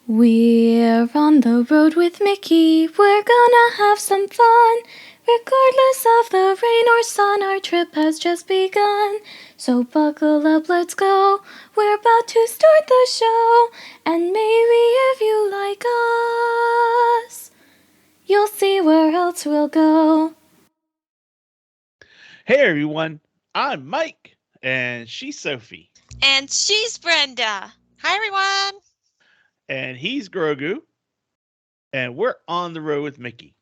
We're on the road with Mickey, we're gonna have some fun. Regardless of the rain or sun, our trip has just begun. So buckle up, let's go, we're about to start the show. And maybe if you like us, you'll see where else we'll go. Hey everyone, I'm Mike, and she's Sophie, And she's Brenda. Hi, everyone. and he's Grogu, and we're on the road with Mickey.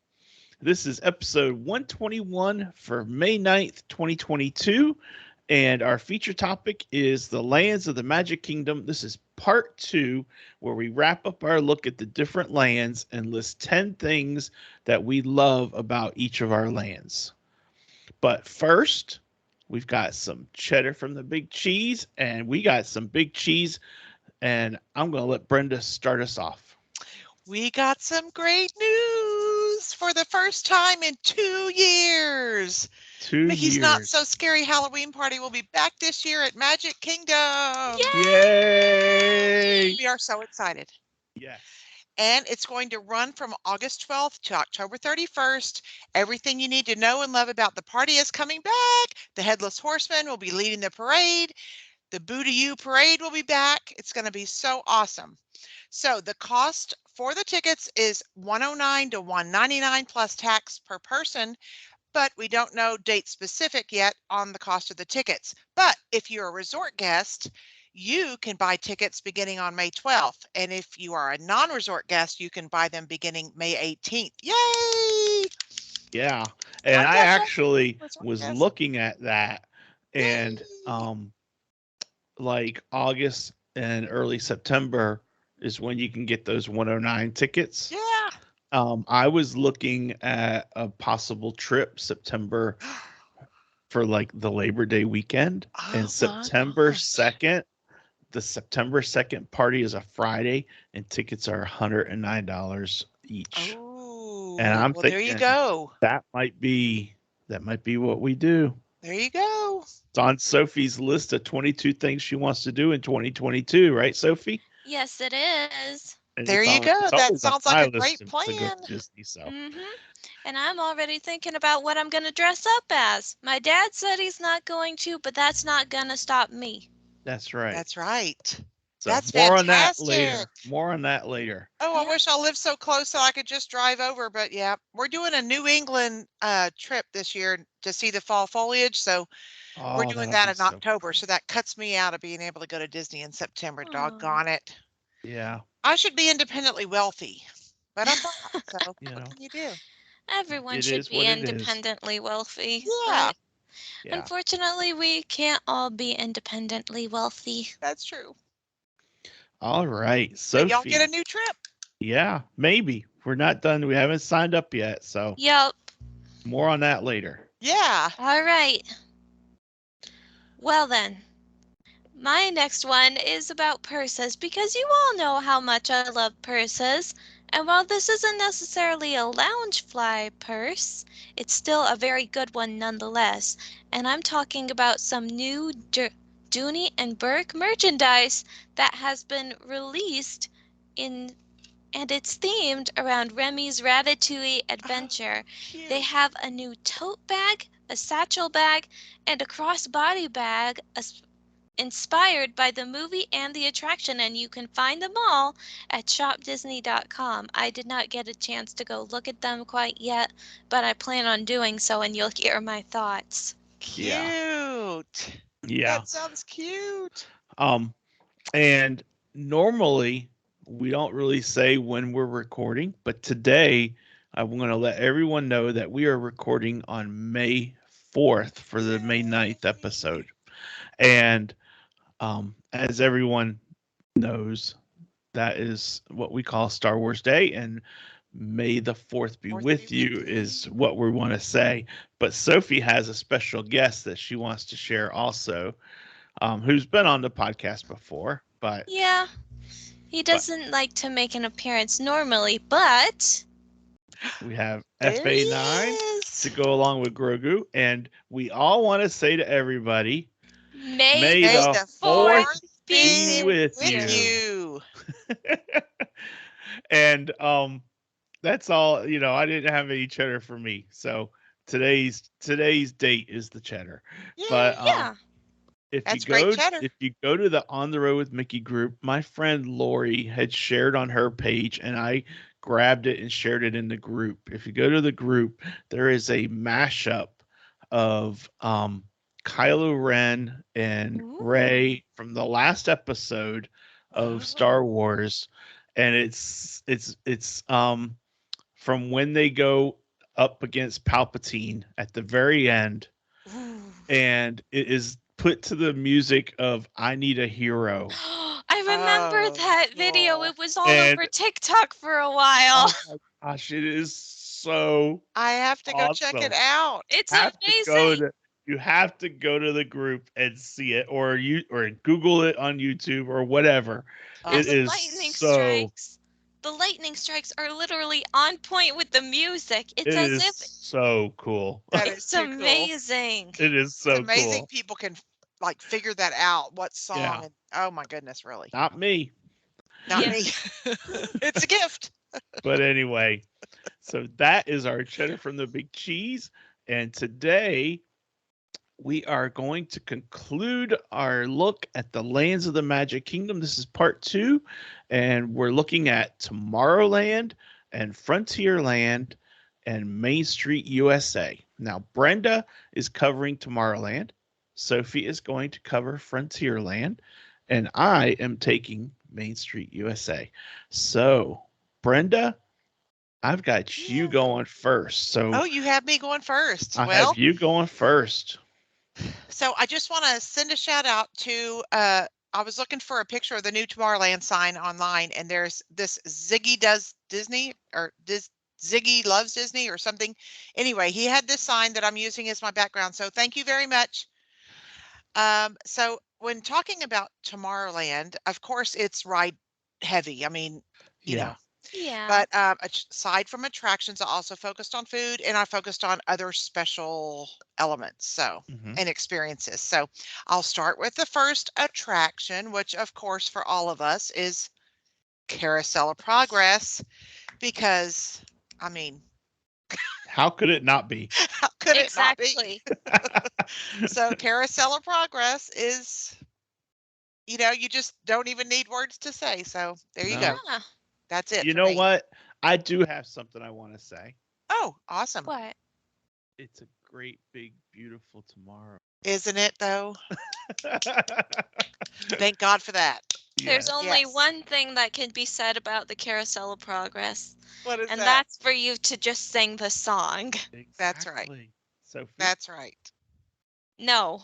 This is episode 121 for May 9th, 2022, and our feature topic is the lands of the Magic Kingdom. This is part two, where we wrap up our look at the different lands and list 10 things that we love about each of our lands. But first, we've got some cheddar from the big cheese, and we got some big cheese. And I'm going to let Brenda start us off. We got some great news for the first time in 2 years. Mickey's Not So Scary Halloween Party will be back this year at Magic Kingdom. Yay! We are so excited. Yes. And it's going to run from August 12th to October 31st. Everything you need to know and love about the party is coming back. The Headless Horseman will be leading the parade. The Boo to You parade will be back. It's going to be so awesome. So the cost for the tickets is $109 to $199 plus tax per person, but we don't know date specific yet on the cost of the tickets. But if you're a resort guest, you can buy tickets beginning on May 12th. And if you are a non-resort guest, you can buy them beginning May 18th. Yay! Yeah. And I actually was looking at that, and like August and early September is when you can get those 109 tickets. Yeah. I was looking at a possible trip September for like the Labor Day weekend, and September 2nd, the September 2nd party is a Friday, and tickets are $109 each. Oh, and I'm well, thinking there you go. that might be what we do. There you go. It's on Sophie's list of 22 things she wants to do in 2022, right, Sophie? Yes, it is. And There you go. That always on sounds my like a list great to go plan. to Disney. So And I'm already thinking about what I'm going to dress up as. My dad said he's not going to, but that's not going to stop me. that's right. That's right. So That's more on that later. fantastic. More on that later. Oh, I wish I lived so close so I could just drive over. But yeah, we're doing a New England trip this year to see the fall foliage. So we're doing that in October. So that cuts me out of being able to go to Disney in September. Doggone it. Yeah. I should be independently wealthy, but I'm not. So You what know, can you do? Everyone it should is be what it is. independently wealthy. Yeah, But Yeah. unfortunately, we can't all be independently wealthy. that's true. All right, But Sophie. y'all get a new trip. Yeah, maybe. We're not done. We haven't signed up yet. So Yup. more on that later. Yeah. All right. Well then, my next one is about purses because you all know how much I love purses. And while this isn't necessarily a Loungefly purse, it's still a very good one nonetheless. And I'm talking about some new Dooney and Burke merchandise that has been released in, and it's themed around Remy's Ratatouille adventure. They have a new tote bag, a satchel bag, and a crossbody bag inspired by the movie and the attraction, and you can find them all at shopdisney.com. I did not get a chance to go look at them quite yet, but I plan on doing so, and you'll hear my thoughts. Cute. Yeah. That sounds cute. And normally we don't really say when we're recording, but today I'm going to let everyone know that we are recording on May 4th for the May 9th episode. And as everyone knows, that is what we call Star Wars Day, and May the 4th be with you is what we want to say. But Sophie has a special guest that she wants to share also, who's been on the podcast before. But yeah, he doesn't like to make an appearance normally, but we have FA9 to go along with Grogu, and we all want to say to everybody, May the 4th be with you. And that's all. I didn't have any cheddar for me, so today's date is the cheddar. But Yay. Yeah. That's great cheddar. if you go to the On the Road with Mickey group, my friend Lori had shared on her page, and I grabbed it and shared it in the group. If you go to the group, there is a mashup of Kylo Ren and Ooh. Rey from the last episode of Oh. Star Wars, and it's from when they go up against Palpatine at the very end, Ooh. and it is put to the music of "I Need a Hero." I remember Oh, that video. cool. It was all over And TikTok for a while. oh my gosh, it is so I have to go check it awesome. out. It's Have to go amazing. to you have to go to the group and see it, or Google it on YouTube or whatever. And It the Awesome. is lightning so strikes. The lightning strikes are literally on point with the music. It's it as is if so cool. That is it's too cool. amazing. It is It's so amazing cool. people can like figure that out. What Yeah, song? And oh my goodness, really? not me. Not Yeah. me. It's a gift. But anyway, so that is our cheddar from the big cheese. And today we are going to conclude our look at the lands of the Magic Kingdom. This is part 2, and we're looking at Tomorrowland and Frontierland and Main Street USA. Now, Brenda is covering Tomorrowland, Sophie is going to cover Frontierland, and I am taking Main Street USA. So, Brenda, I've got you Yeah. going first. So, Oh, you have me going first. I have Well, you going first. so I just want to send a shout out to I was looking for a picture of the new Tomorrowland sign online, and there's this Ziggy does Disney or this Ziggy loves Disney or something. Anyway, he had this sign that I'm using as my background. So thank you very much. So when talking about Tomorrowland, of course it's ride heavy. I mean, you Yeah. know, Yeah. but aside from attractions, I also focused on food and I focused on other special elements, Hmm. and experiences. So I'll start with the first attraction, which of course for all of us is Carousel of Progress, because I mean, How could it not be? how could it not be? Exactly. So Carousel of Progress is, you just don't even need words to say. So there you go. No. Yeah. That's it You for know me. what? I do have something I want to say. Oh, awesome. What? It's a great, big, beautiful tomorrow. Isn't it though? Thank God for that. There's Yes, only Yes. one thing that can be said about the Carousel of Progress, What is and that? that's for you to just sing the song. That's right. exactly. Sophie? That's right. No.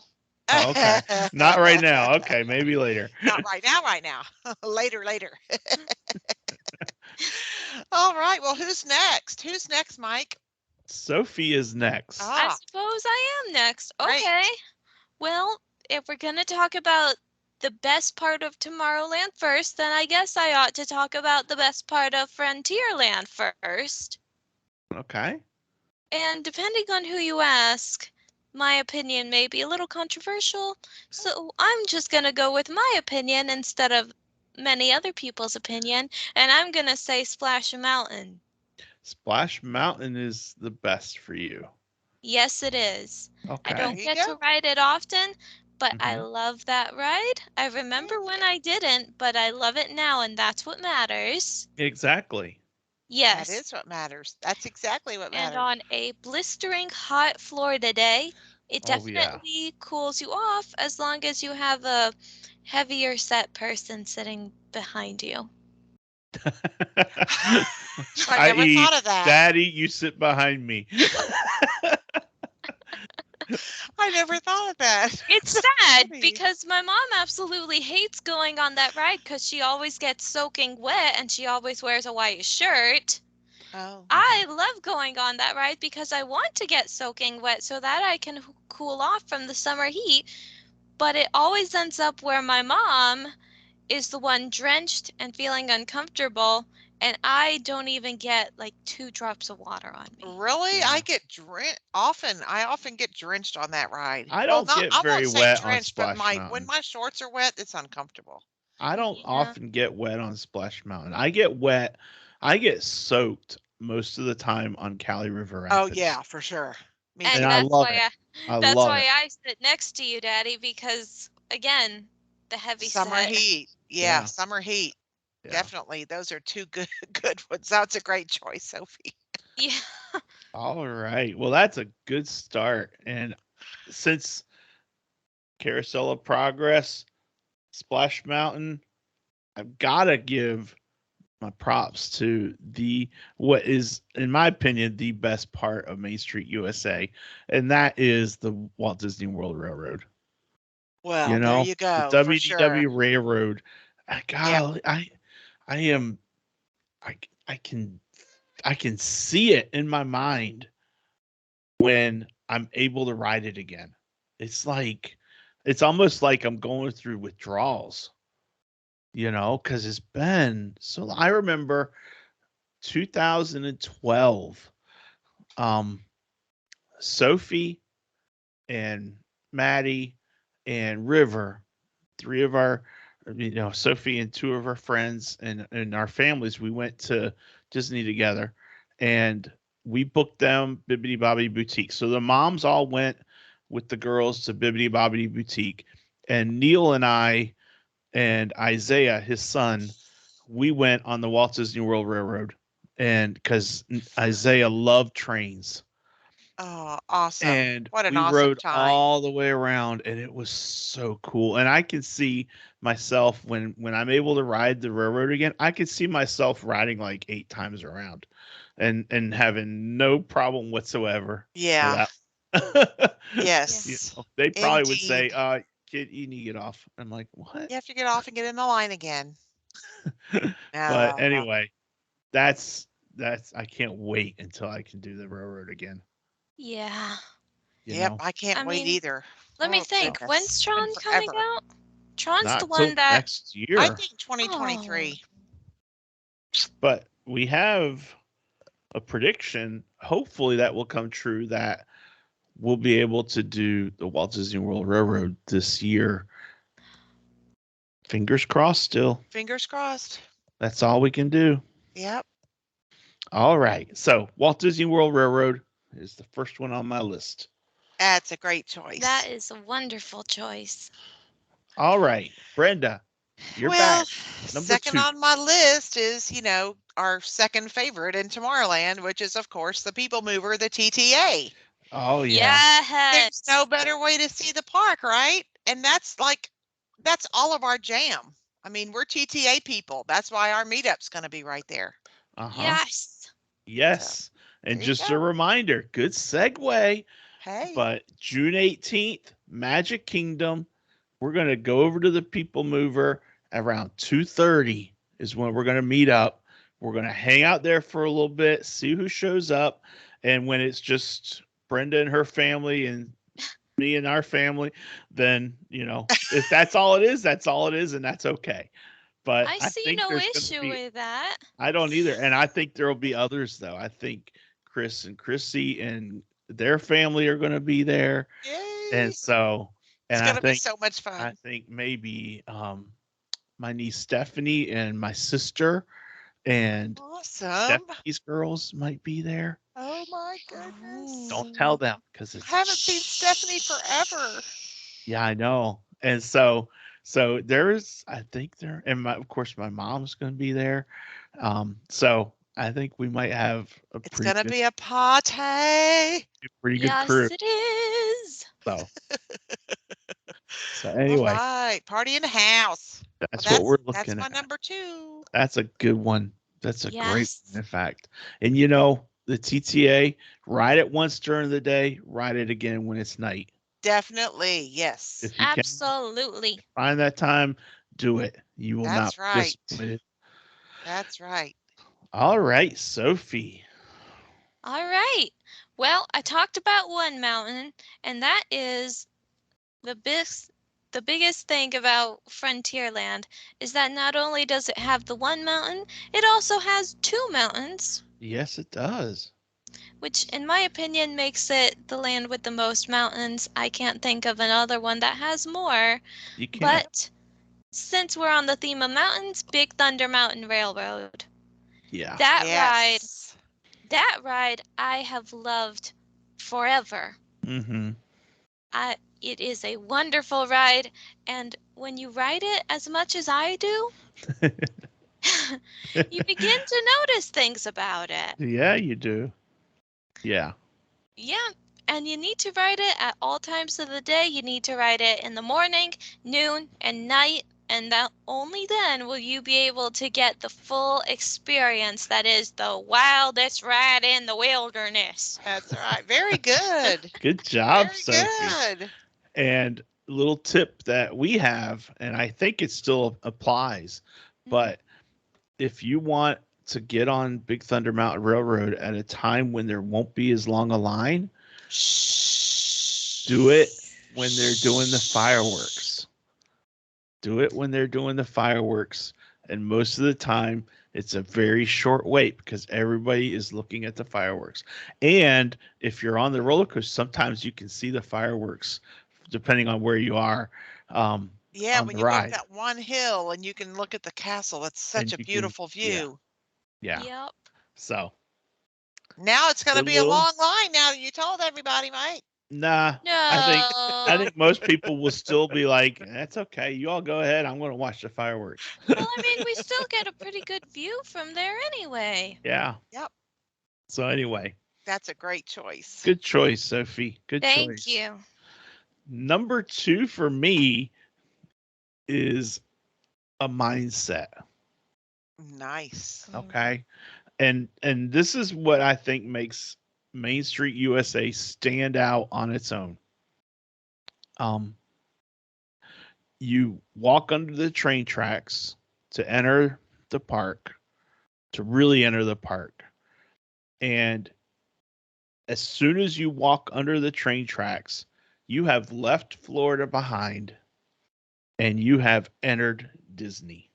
Oh, okay. Not right now. Okay, maybe later. Not right now, right now. Later, later. All right. Well, who's next? Who's next, Mike? Sophie is next. I Ah, suppose I am next. great. Okay. Well, if we're going to talk about the best part of Tomorrowland first, then I guess I ought to talk about the best part of Frontierland first. Okay. And depending on who you ask, my opinion may be a little controversial, so I'm just going to go with my opinion instead of many other people's opinion, and I'm going to say Splash Mountain. Splash Mountain is the best for you. Yes, it is. I There Okay. don't you get to go. ride it often, but I Hmm. love that ride. I remember when I didn't, but I love it now, and that's what matters. Exactly. That Yes. is what matters. That's exactly what And matters. on a blistering hot Florida day, it Oh, yeah. definitely cools you off as long as you have a heavier set person sitting behind you. I never I.e., thought of that. Daddy, you sit behind me. I never thought of that. It's That's sad funny. because my mom absolutely hates going on that ride because she always gets soaking wet and she always wears a white shirt. Oh, I love going on that ride because I want to get soaking wet so that I can cool off from the summer heat, but it always ends up where my mom is the one drenched and feeling uncomfortable, and I don't even get like 2 drops of water on me. really? Yeah. I get drenched often. I often get drenched on that ride. I Well, don't not get I won't very say wet on drenched, but Splash my when Mountain. my shorts are wet, it's uncomfortable. I don't Yeah. often get wet on Splash Mountain. I get wet. I get soaked most of the time on Cali River Oh Rapids, yeah, for sure. Me and And too. I that's love why it. I I that's love why it. I sit next to you, Daddy, because again, the heavy Summer set. heat. Yeah, Yeah, summer heat. yeah. Definitely. Those are two good good ones. That's a great choice, Sophie. Yeah. All right. Well, that's a good start. And since Carousel of Progress, Splash Mountain, I've got to give my props to the what is, in my opinion, the best part of Main Street USA, and that is the Walt Disney World Railroad. Well, You there know, you the go, for sure. WDW Railroad. I Yep. got, I am, I, I can, I can see it in my mind when I'm able to ride it again. It's like, it's almost like I'm going through withdrawals, because it's been so. I remember 2012. Um, Sophie and Maddie and River, three of our, Sophie and two of our friends and our families, we went to Disney together, and we booked them Bibbidi Bobbidi Boutique. So the moms all went with the girls to Bibbidi Bobbidi Boutique, and Neil and I and Isaiah, his son, we went on the Walt Disney World Railroad, and because Isaiah loved trains, Oh, awesome. and What an we awesome rode time. all the way around, and it was so cool. And I can see myself when I'm able to ride the railroad again, I could see myself riding like 8 times around and having no problem whatsoever Yeah. without Yeah. Yes. they probably would say, Indeed. kid, you need to get off. I'm like, what? You have to get off and get in the line again. But No. anyway, that's I can't wait until I can do the railroad again, Yeah. you Yep, know. I can't I wait mean, either. let me Oh think. goodness. When's It's been Tron coming forever. out? Tron's the Not till one that. next I year. think Oh. 2023. But we have a prediction, hopefully that will come true, that we'll be able to do the Walt Disney World Railroad this year. Fingers crossed still. Fingers crossed. That's all we can do. Yep. All right. So, Walt Disney World Railroad is the first one on my list. That's a great That choice. is a wonderful choice. All right. Brenda, you're Well, back. Number second 2. on my list is, our second favorite in Tomorrowland, which is, of course, the People Mover, the TTA. Oh yeah. There's no Yes. better way to see the park, right? And that's all of our jam. I mean, we're TTA people. That's why our meetup's going to be right there. Uh-huh. Yes. So Yes. And there you just a go. reminder, good segue, Hey, but June 18th, Magic Kingdom, we're going to go over to the People Mover around 2:30 is when we're going to meet up. We're going to hang out there for a little bit, see who shows up, and when it's just Brenda and her family and me and our family, then, if that's all it is, that's all it is, and that's okay. But I I see think no there's going to issue be, with that. I don't either, and I think there'll be others though. I think Chris and Chrissy and their family are going to be there, and yay. so, It's and going to be so much I fun. think maybe my niece Stephanie and my sister and Awesome. Stephanie's girls might be there. Oh my goodness. Don't tell Oh. them because I it's haven't seen Stephanie forever. yeah, I know. And so there's, I think there, and of course my mom's going to be there. So I think we might have a It's going to be a pretty good crew. Yes, it is. So so All anyway, right, party in the house. Well, that's what we're that's looking my at. number 2. That's a good one. That's a great one, Yes. in fact. And the TTA, ride it once during the day, ride it again when it's night. Definitely, yes. If you can Absolutely. find that time, do it. You will not That's be right. disappointed. That's right. All right, Sophie. All right. Well, I talked about one mountain, and that is the biggest thing about Frontierland is that not only does it have the one mountain, it also has two mountains, Yes, it does. which in my opinion makes it the land with the most mountains. I can't think of another one that has more, You can't. but Since we're on the theme of mountains, Big Thunder Mountain Railroad. Yeah. That ride, Yes. I have loved forever. Mm-hmm. It is a wonderful ride, and when you ride it as much as I do, you begin to notice things about it. Yeah, you do. Yeah. Yeah, and you need to ride it at all times of the day. You need to ride it in the morning, noon, and night, and that only then will you be able to get the full experience that is the wildest ride in the wilderness. That's right. Very good. Good job, Very Sophie. good. And a little tip that we have, and I think it still applies, but if you want to get on Big Thunder Mountain Railroad at a time when there won't be as long a line, do it when they're doing the fireworks. Do it when they're doing the fireworks. And most of the time, it's a very short wait because everybody is looking at the fireworks. And if you're on the roller coaster, sometimes you can see the fireworks depending on where you are Yeah, on when the you go up ride. that one hill and you can look at the castle, it's such And a you can, beautiful yeah, view. yeah. Yep. So, Now it's going to good be a little. long line now that you told everybody, Mike. Nah, I No. think most people will still be like, that's okay. You all go ahead. I'm going to watch the fireworks. Well, I mean, we still get a pretty good view from there anyway. Yeah. Yep, So anyway, that's a great choice. good choice, Sophie. Good Thank choice. you. Number 2 for me is a mindset. Nice. Okay. And this is what I think makes Main Street USA stand out on its own. Um, you walk under the train tracks to enter the park, to really enter the park. And as soon as you walk under the train tracks, you have left Florida behind and you have entered Disney.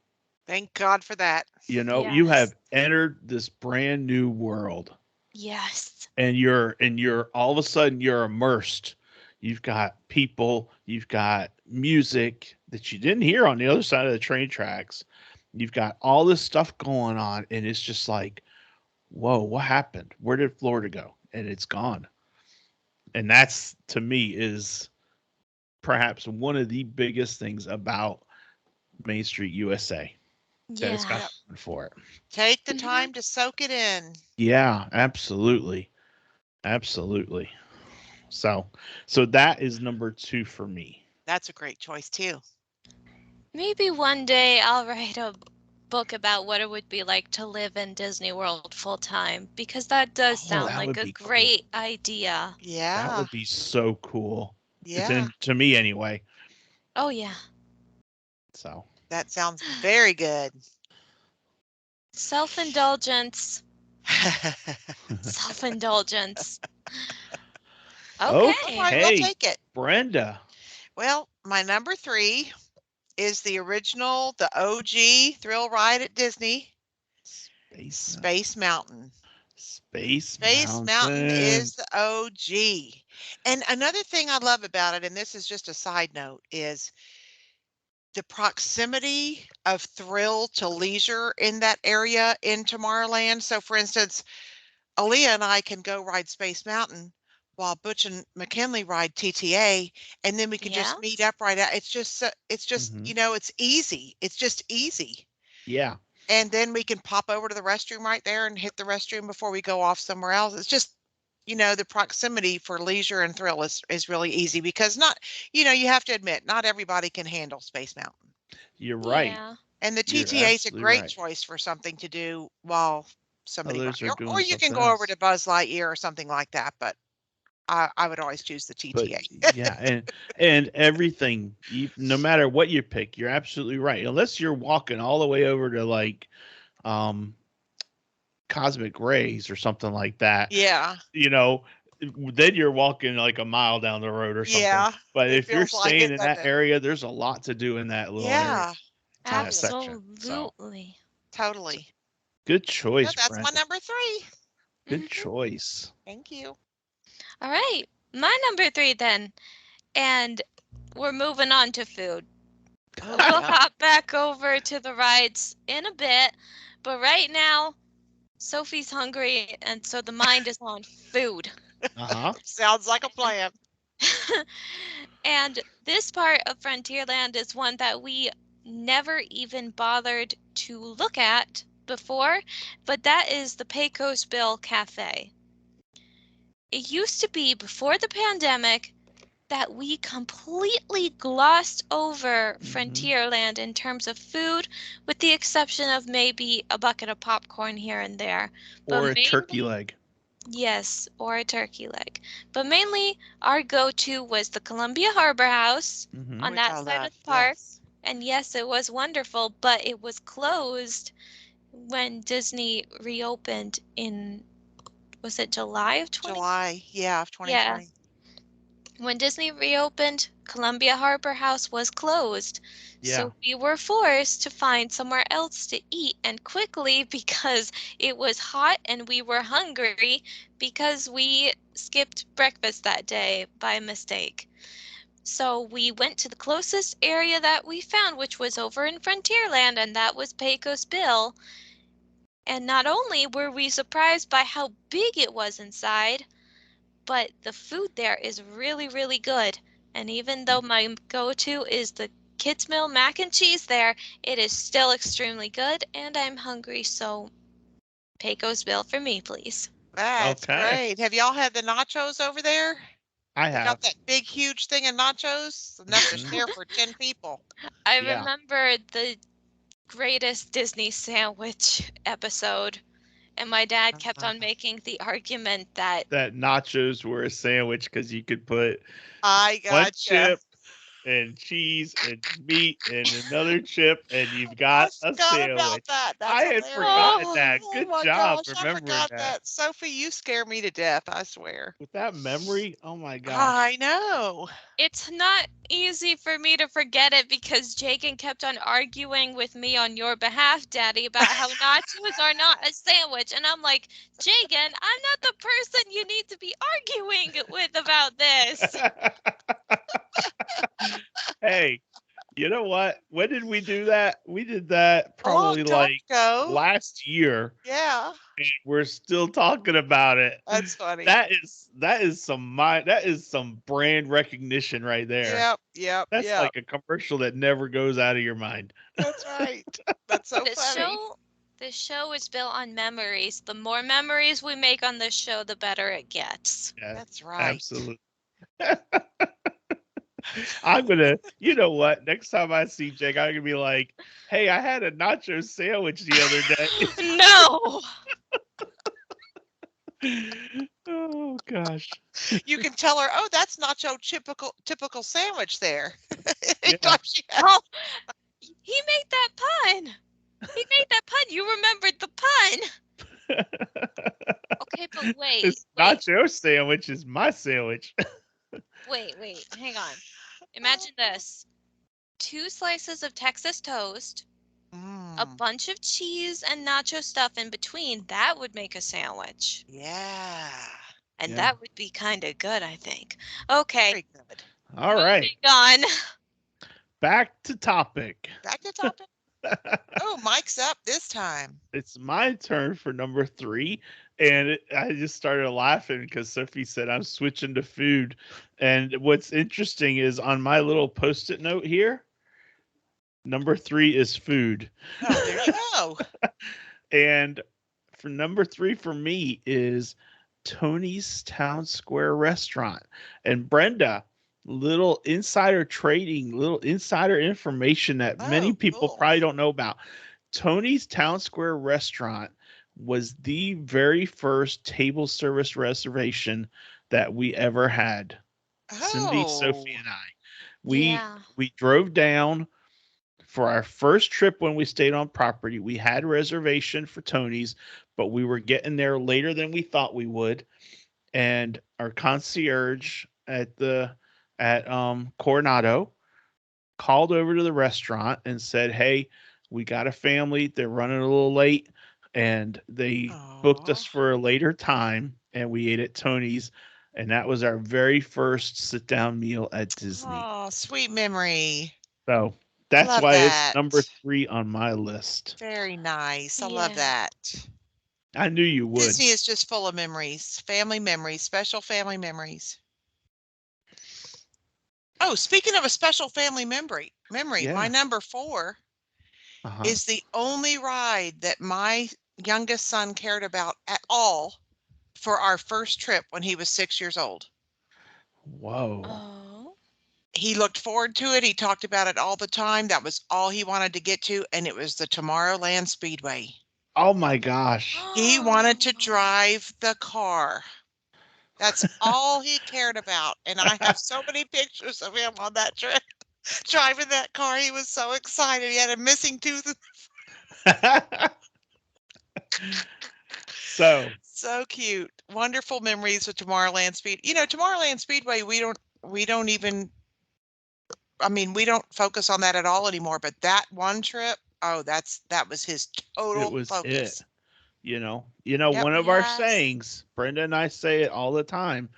Thank God for that. You know, you Yes. have entered this brand new world. Yes. And you're all of a sudden you're immersed. You've got people, you've got music that you didn't hear on the other side of the train tracks. You've got all this stuff going on, and it's just like, whoa, what happened? Where did Florida go? And it's gone. And that's, to me, is perhaps one of the biggest things about Main Street USA that it's got Yeah. Yep. going for it. Take the Mhm. time to soak it in. Yeah, absolutely. Absolutely. So that is number 2 for me. That's a great choice too. Maybe one day I'll write a book about what it would be like to live in Disney World full time because that does Oh, sound that like would a be cool. great idea. That Yeah. would be so cool. Yeah. To me anyway. Oh, yeah. So That sounds very good. Self indulgence. Self indulgence. All Okay. right, we'll okay, take it. Brenda. Well, my number 3 is the original, the OG thrill ride at Disney, Space Mountain. Space Mountain. Space Space Mountain is Mountain. the OG. And another thing I love about it, and this is just a side note, is the proximity of thrill to leisure in that area in Tomorrowland. So, for instance, Aaliyah and I can go ride Space Mountain while Butch and McKinley ride TTA, and then we can Yeah. just meet up right out. It's just, Hmm. it's easy. It's just easy. Yeah. And then we can pop over to the restroom right there and hit the restroom before we go off somewhere else. It's just, the proximity for leisure and thrill is really easy because you have to admit, not everybody can handle Space Mountain. You're right. Yeah. And the You're TTA is a absolutely great right. choice for something to do while somebody Others are or doing you can something go over else. to Buzz Lightyear or something like that, but I would always choose the But TTA. yeah, and everything, no matter what you pick, you're absolutely right. Unless you're walking all the way over to like um Cosmic Rays or something like that, Yeah. you know, then you're walking like a mile down the road or something. Yeah. But It if you're feels like staying it, in doesn't that it? area, there's a lot to do in that little area, Yeah. in that Totally. section. So Absolutely. Totally. good So choice, that's my Brenda. number 3. Good Hmm. choice. Thank you. All right. My number 3 then. And we're moving on to food. Oh, We'll yeah. hop back over to the rides in a bit, but right now, Sophie's hungry, and so the mind is on food. Uh-huh. Sounds like a plan. And this part of Frontierland is one that we never even bothered to look at before, but that is the Pecos Bill Cafe. It used to be before the pandemic that we completely glossed over Frontierland in terms of food, with the exception of maybe a bucket of popcorn here and there. Or But a turkey mainly, leg. yes, or a turkey leg. But mainly, our go-to was the Columbia Harbor House Mm-hmm. on Which that I side love. of the park. Yes. And yes, it was wonderful, but it was closed when Disney reopened in, was it July of 20? July, yeah, of Yeah. 2020. When Disney reopened, Columbia Harbor House was closed, Yeah. so we were forced to find somewhere else to eat, and quickly, because it was hot and we were hungry because we skipped breakfast that day by mistake. So we went to the closest area that we found, which was over in Frontierland, and that was Pecos Bill. And not only were we surprised by how big it was inside, but the food there is really, really good. And even though my go-to is the Kids Meal mac and cheese there, it is still extremely good, and I'm hungry, so Pecos Bill for me, please. That's Okay. great. Have y'all had the nachos over there? I They got have. that big, huge thing of nachos, enough to Mhm. share for 10 people. I Yeah. remember the greatest Disney sandwich episode, and my dad kept Uh, on making the argument that, That nachos were a sandwich because you could put I one gotcha. chip and cheese and meat and another chip, and you've I got a forgot about sandwich. that. That's I had hilarious. forgotten oh, that. Oh Good my job gosh, I remembering forgot that. that. Sophie, you scare me to death, I swear. With that memory, oh my gosh. I know. it's not easy for me to forget it because Jagan kept on arguing with me on your behalf, Daddy, about how nachos are not a sandwich. And I'm like, Jagan, I'm not the person you need to be arguing with about this. Hey, you know what? When did we do that? We did that A long probably time like ago. last year. Yeah, We're still talking about it. that's funny. That is some brand recognition right there. Yep, yep, That's yep. like a commercial that never goes out of your mind. That's right. That's so This funny. show this show is built on memories. The more memories we make on this show, the better it gets. Yeah, That's right. absolutely. I'm gonna, you know what? Next time I see Jake, I'm gonna be like, "Hey, I had a nacho sandwich the other day." No. Oh gosh. You can tell her, "Oh, that's not your typical sandwich there." Yeah. Anytime she has, Oh, he made that pun. He made that pun. You remembered the pun. Okay, but wait, It's wait, not your sandwich, it's my sandwich. wait. Hang on. Imagine this. 2 slices of Texas toast, a Mm, bunch of cheese and nacho stuff in between. That would make a sandwich. yeah, And Yeah. that would be kind of good, I think. Okay, very good. All right. moving on. Back to topic. Back to topic. Oh, Mike's up this time. It's my turn for number 3. And I just started laughing because Sophie said I'm switching to food. And what's interesting is on my little post it note here, number 3 is food. Oh, there you go. And for number 3 for me is Tony's Town Square Restaurant. And Brenda, little insider trading, little insider information that many Oh, people cool. probably don't know about. Tony's Town Square Restaurant was the very first table service reservation that we ever had. Cindy, Sophie, Oh, and I. We Yeah. we drove down for our first trip when we stayed on property. We had a reservation for Tony's, but we were getting there later than we thought we would. And our concierge at Coronado called over to the restaurant and said, "Hey, we got a family. They're running a little late." And they booked oh, us for a later time, and we ate at Tony's. And that was our very first sit down meal at Disney. oh, sweet memory. So That's Love why it's that. number 3 on my list. Very nice. I love Yeah. that. I knew you would. Disney is just full of memories, family memories, special family memories. Oh, speaking of a special family memory, Yeah. my number 4 is the only ride that my youngest son cared about at all for our first trip when he was 6 years old. Whoa. Oh. He looked forward to it. He talked about it all the time. That was all he wanted to get to, and it was the Tomorrowland Speedway. Oh my gosh. He wanted to drive the car. That's all he cared about, and I have so many pictures of him on that trip driving that car. He was so excited. He had a missing tooth. So cute. Wonderful memories with Tomorrowland Speed. You know, Tomorrowland Speedway, we don't even, I mean, we don't focus on that at all anymore, but that one trip, oh, that was his It total was it. focus. One of our Yes. sayings, Brenda and I say it all the time,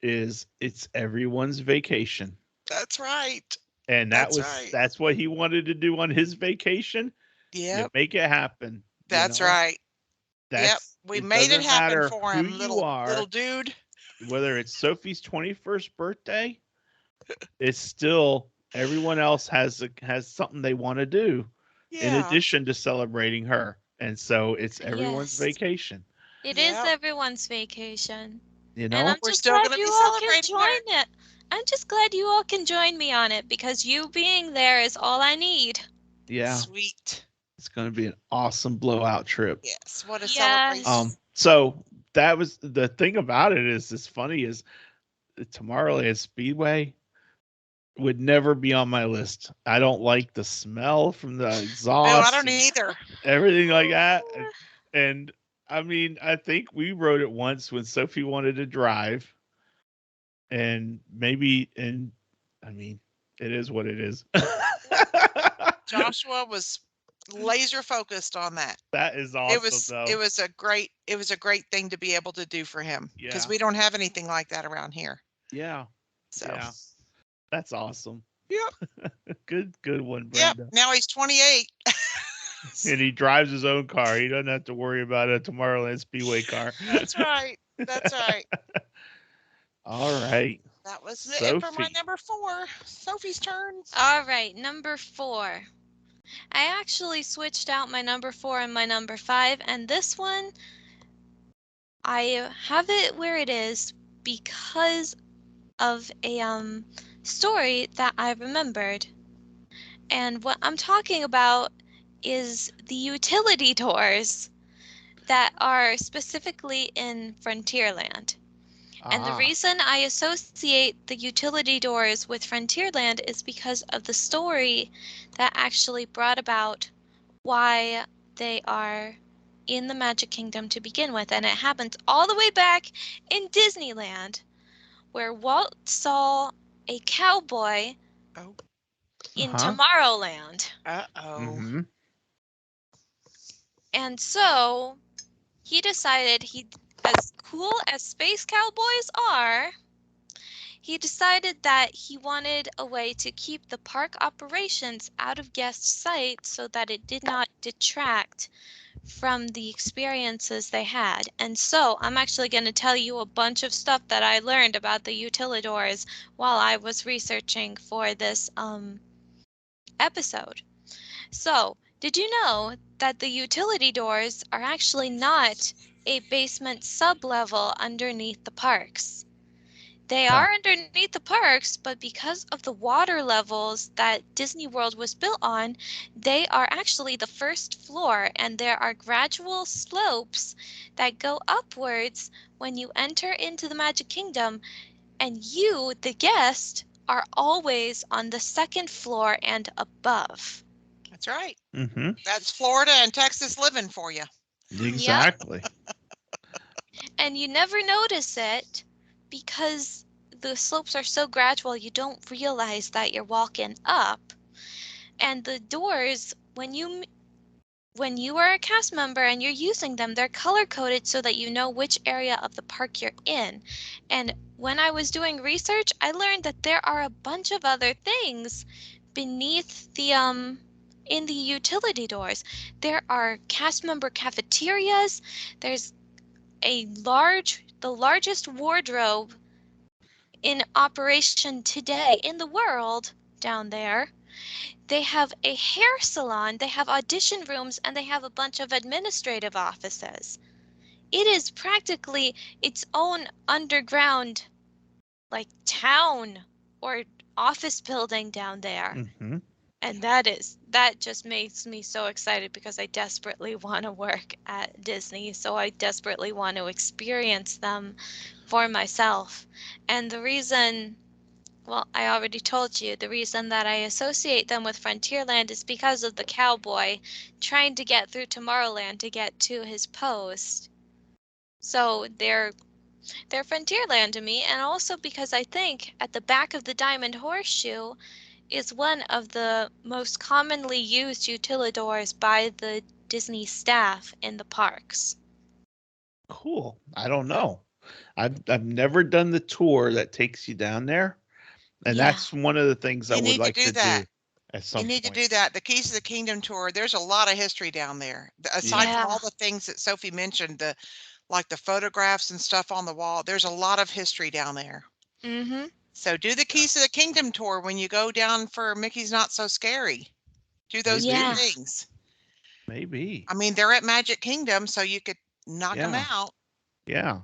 is it's everyone's vacation. That's right. And That's right. that's what he wanted to do on his vacation. You Yep. make it happen. That's right. Yep. We made it doesn't happen matter for who him, you are, little dude. whether it's Sophie's 21st birthday, it's still everyone else has something they want to do in Yeah. addition to celebrating her. And so it's everyone's Yes. vacation. It is Yep. everyone's vacation. You And I'm know? We're just still glad going to you be all can celebrating her. join it. I'm just glad you all can join me on it because you being there is all I need. Yeah. Sweet. It's going to be an awesome blowout trip. Yes. What a Yes. celebration. So that was the thing about it is as funny as Tomorrowland Speedway would never be on my list. I don't like the smell from the Oh, I exhaust, don't either. everything like that. And I mean, I think we rode it once when Sophie wanted to drive, and I mean, it is what it is. Joshua was laser focused on that. That is awesome, though. It was a great thing to be able to do for him because Yeah. we don't have anything like that around here. Yeah. So Yeah. That's awesome. Yep. Good one, Yep. Brenda. Now he's 28. And he drives his own car. He doesn't have to worry about a Tomorrowland Speedway car. That's right. That's right. All right. That was it for my Sophie. number 4. Sophie's turn. All right, number 4. I actually switched out my number 4 and my number 5, and this one, I have it where it is because of a story that I remembered. And what I'm talking about is the utility doors that are specifically in Frontierland. And the reason I associate the utility doors with Frontierland is because of the story that actually brought about why they are in the Magic Kingdom to begin with. And it happens all the way back in Disneyland, where Walt saw a cowboy Oh. in Tomorrowland. Uh-oh. Mm-hmm. And so he decided as cool as space cowboys are, he decided that he wanted a way to keep the park operations out of guest sight so that it did not detract from the experiences they had. And so I'm actually going to tell you a bunch of stuff that I learned about the utilidors while I was researching for this episode. So, did you know that the utility doors are actually not a basement sub-level underneath the parks? They are underneath the parks, but because of the water levels that Disney World was built on, they are actually the first floor, and there are gradual slopes that go upwards when you enter into the Magic Kingdom, and you, the guest, are always on the second floor and above. That's right. Mm-hmm. That's Florida and Texas living for you. Exactly. And you never notice it because the slopes are so gradual you don't realize that you're walking up. And the doors, when you are a cast member and you're using them, they're color coded so that you know which area of the park you're in. And when I was doing research, I learned that there are a bunch of other things beneath the in the utility doors, there are cast member cafeterias. There's the largest wardrobe in operation today in the world down there. They have a hair salon, they have audition rooms, and they have a bunch of administrative offices. It is practically its own underground, like, town or office building down there. Mm-hmm. And that just makes me so excited because I desperately want to work at Disney. So I desperately want to experience them for myself. And the reason, well, I already told you, the reason that I associate them with Frontierland is because of the cowboy trying to get through Tomorrowland to get to his post. So they're Frontierland to me, and also because I think at the back of the Diamond Horseshoe is one of the most commonly used utilidors by the Disney staff in the parks. Cool. I don't know. I've never done the tour that takes you down there, and Yeah. that's one of the things I You would need to like do to that. do at You some need to point. do that. The Keys to the Kingdom tour, there's a lot of history down there. Aside Yeah. from Yeah. all the things that Sophie mentioned, like the photographs and stuff on the wall, there's a lot of history down there. Mm-hmm. So do the Keys to the Kingdom tour when you go down for Mickey's Not So Scary. Do those two Yeah. Maybe. things. Maybe. I mean, they're at Magic Kingdom, so you could knock them Yeah. out. Yeah.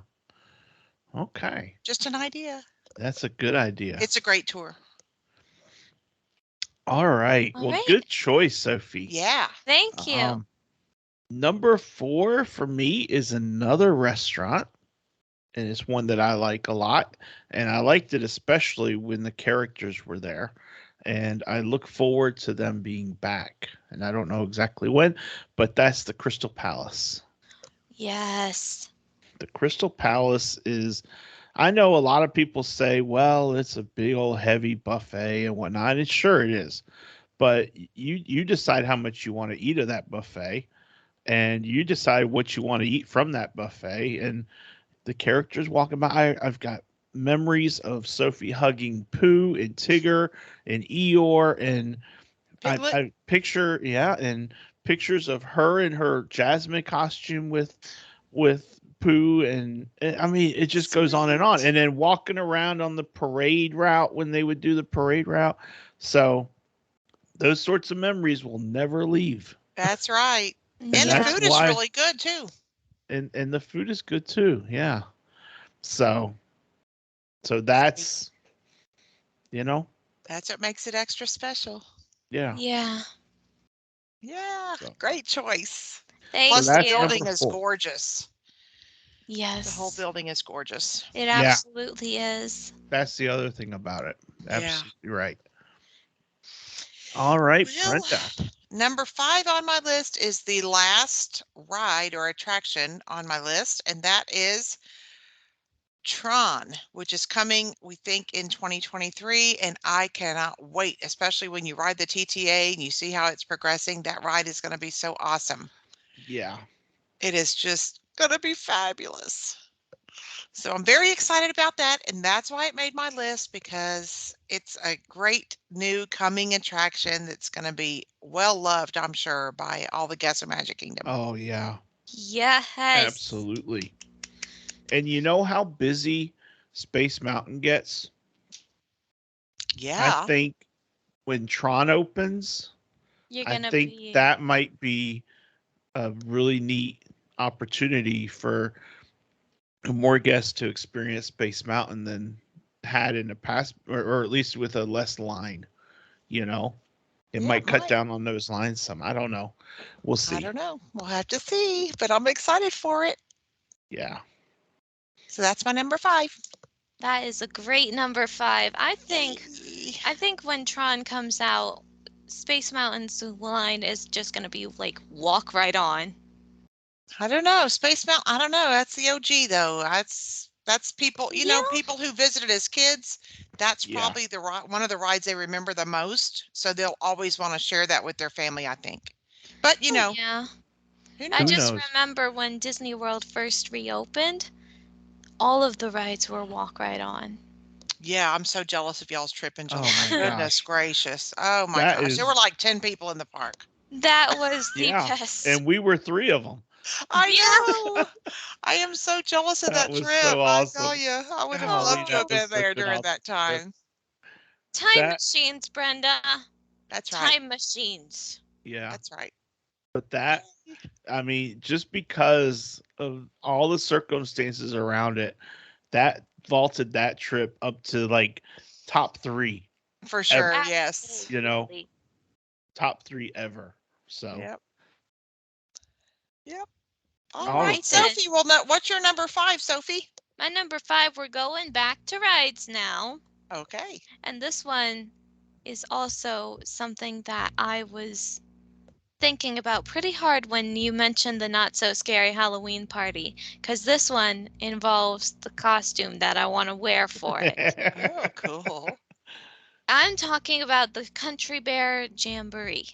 Okay. Just an idea. That's a good idea. It's a great tour. All right. All Well, right. good choice, Sophie. Yeah. Thank you. Number 4 for me is another restaurant, and it's one that I like a lot, and I liked it especially when the characters were there, and I look forward to them being back. And I don't know exactly when, but that's the Crystal Palace. Yes. The Crystal Palace is, I know a lot of people say, well, it's a big old heavy buffet and whatnot, and sure it is, but you decide how much you want to eat of that buffet, and you decide what you want to eat from that buffet, and the characters walking by. I've got memories of Sophie hugging Pooh and Tigger and Eeyore, and Piglet. I picture, yeah, and pictures of her in her Jasmine costume with Pooh, and I mean it just goes on and on, Sweet. and then walking around on the parade route when they would do the parade route. So those sorts of memories will never leave, That's right. and And the Yeah. that's food is why. really good too. And the food is good too. Yeah. So See, that's, you know, that's what makes it extra special. yeah. Yeah. Yeah, So great choice. so Thank Plus, the that's you. building number is 4. gorgeous. The whole Yes. building is gorgeous. It Yeah, absolutely is. that's the other thing about it. Yeah. Absolutely right. All right, Well, Brenda. number 5 on my list is the last ride or attraction on my list, and that is Tron, which is coming, we think, in 2023, and I cannot wait, especially when you ride the TTA and you see how it's progressing. That ride is going to be so awesome. Yeah. It is just going to be fabulous. So I'm very excited about that, and that's why it made my list, because it's a great new coming attraction that's going to be well loved, I'm sure, by all the guests of Magic Kingdom. Oh yeah. Yes. Absolutely. And you know how busy Space Mountain gets? I Yeah. think when Tron opens, You're I gonna think be that might be a really neat opportunity for more guests to experience Space Mountain than had in the past, or at least with a less line. You know, it Yeah, might it cut might. down on those lines some. I don't know. We'll I see. don't know. We'll have to see, but I'm excited for it. Yeah. So that's my number 5. that is a great number 5. Yay. I think when Tron comes out, Space Mountain's line is just gonna be like walk right on. I don't know. Space Mountain, I don't know. That's the OG though. That's people, Yeah. people who visited as kids. That's Yeah. probably one of the rides they remember the most. So they'll always want to share that with their family, I think. But Oh yeah. who I Who knows? just knows? remember when Disney World first reopened, all of the rides were walk right on. Yeah, I'm so jealous of y'all's trip in Oh July. my Goodness gosh. gracious. Oh my That gosh. There were is, like 10 people in the park. That was the yeah. best. And we were 3 of them. I Yeah. know. I am so jealous of That that was trip. so I tell awesome. you, I would have Golly, loved to that have Oh, was been such there an during awesome that trip. time. time That, machines, Brenda. That's right. Time machines. yeah. That's right. But that, I mean, just because of all the circumstances around it, that vaulted that trip up to like top 3 For ever, sure. Yes. you know, Absolutely. top 3 ever. So, Yep. Yep. All All all right, right right. then. Sophie. Well, no, what's your number 5, Sophie? My number 5, we're going back to rides now. Okay. And this one is also something that I was thinking about pretty hard when you mentioned the not so scary Halloween party, because this one involves the costume that I want to wear for it. Oh, cool. I'm talking about the Country Bear Jamboree.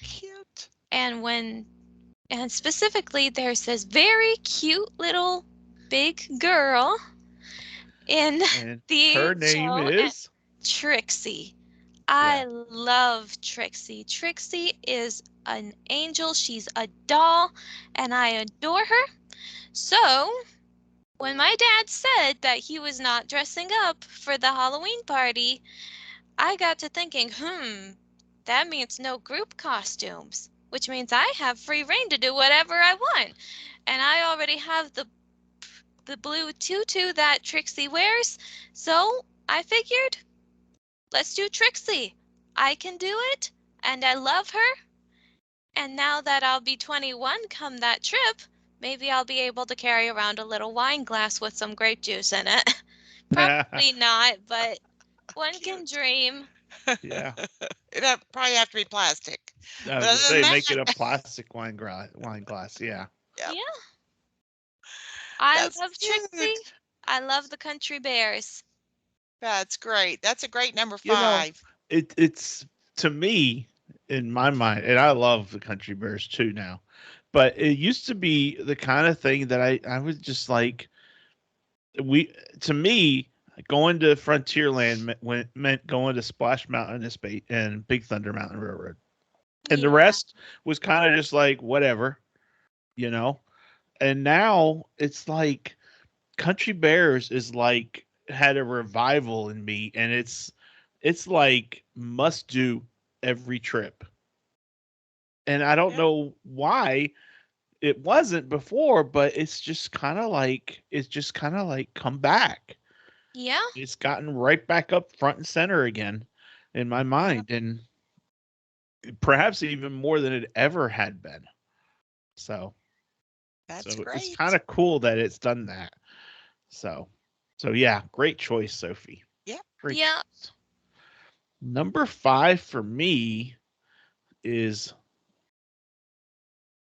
Cute. And specifically there's this very cute little big girl in And the her name show, and is, Trixie. yeah. I love Trixie. Trixie is an angel. She's a doll, and I adore her. So, when my dad said that he was not dressing up for the Halloween party, I got to thinking, that means no group costumes, which means I have free reign to do whatever I want. And I already have the blue tutu that Trixie wears, so I figured, let's do Trixie. I can do it, and I love her. And now that I'll be 21 come that trip, maybe I'll be able to carry around a little wine glass with some grape juice in it. Probably not, but one can Cute. dream. Yeah. Probably have to be plastic. I But was other gonna than say, make that, it a plastic wine glass. Yeah. yep, Yeah, I that's love Trixie. cute. I love the Country Bears. That's great. That's a great number You know, 5. it's to me, in my mind, and I love the Country Bears too now, but it used to be the kind of thing that I was just like, we to me, going to Frontierland meant going to Splash Mountain and Big Thunder Mountain Railroad, and the Yeah, rest was kind of just like whatever, you know. And now it's like Country Bears is like had a revival in me, and it's like must do every trip. And I don't Yep, know why it wasn't before, but it's just kind of like come back. yeah, It's gotten right back up front and center again in my yep. mind, and perhaps even more than it ever had been. So, That's so it's kind great. of cool that it's done that. So, so yeah, great choice, Sophie. Yep. Great yeah. choice. Number 5 for me is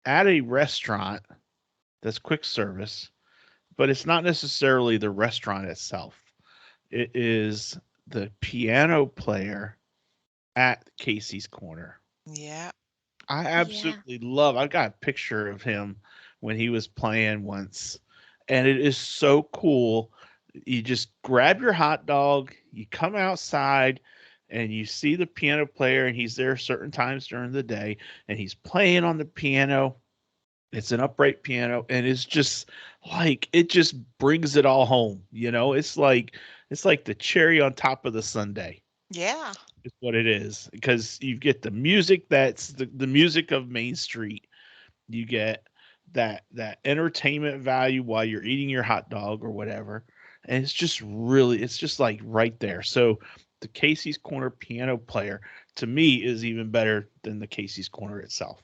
at a restaurant that's quick service, but it's not necessarily the restaurant itself. It is the piano player at Casey's Corner. Yeah. I Yeah. absolutely love. I got a picture of him when he was playing once, and it is so cool. You just grab your hot dog, you come outside, and you see the piano player, and he's there certain times during the day, and he's playing on the piano. It's an upright piano, and it's just like it just brings it all home. You know, it's like the cherry on top of the sundae Yeah. is what it is because you get the music that's the music of Main Street. You get that entertainment value while you're eating your hot dog or whatever. And it's just like right there. So the Casey's Corner piano player to me is even better than the Casey's Corner itself.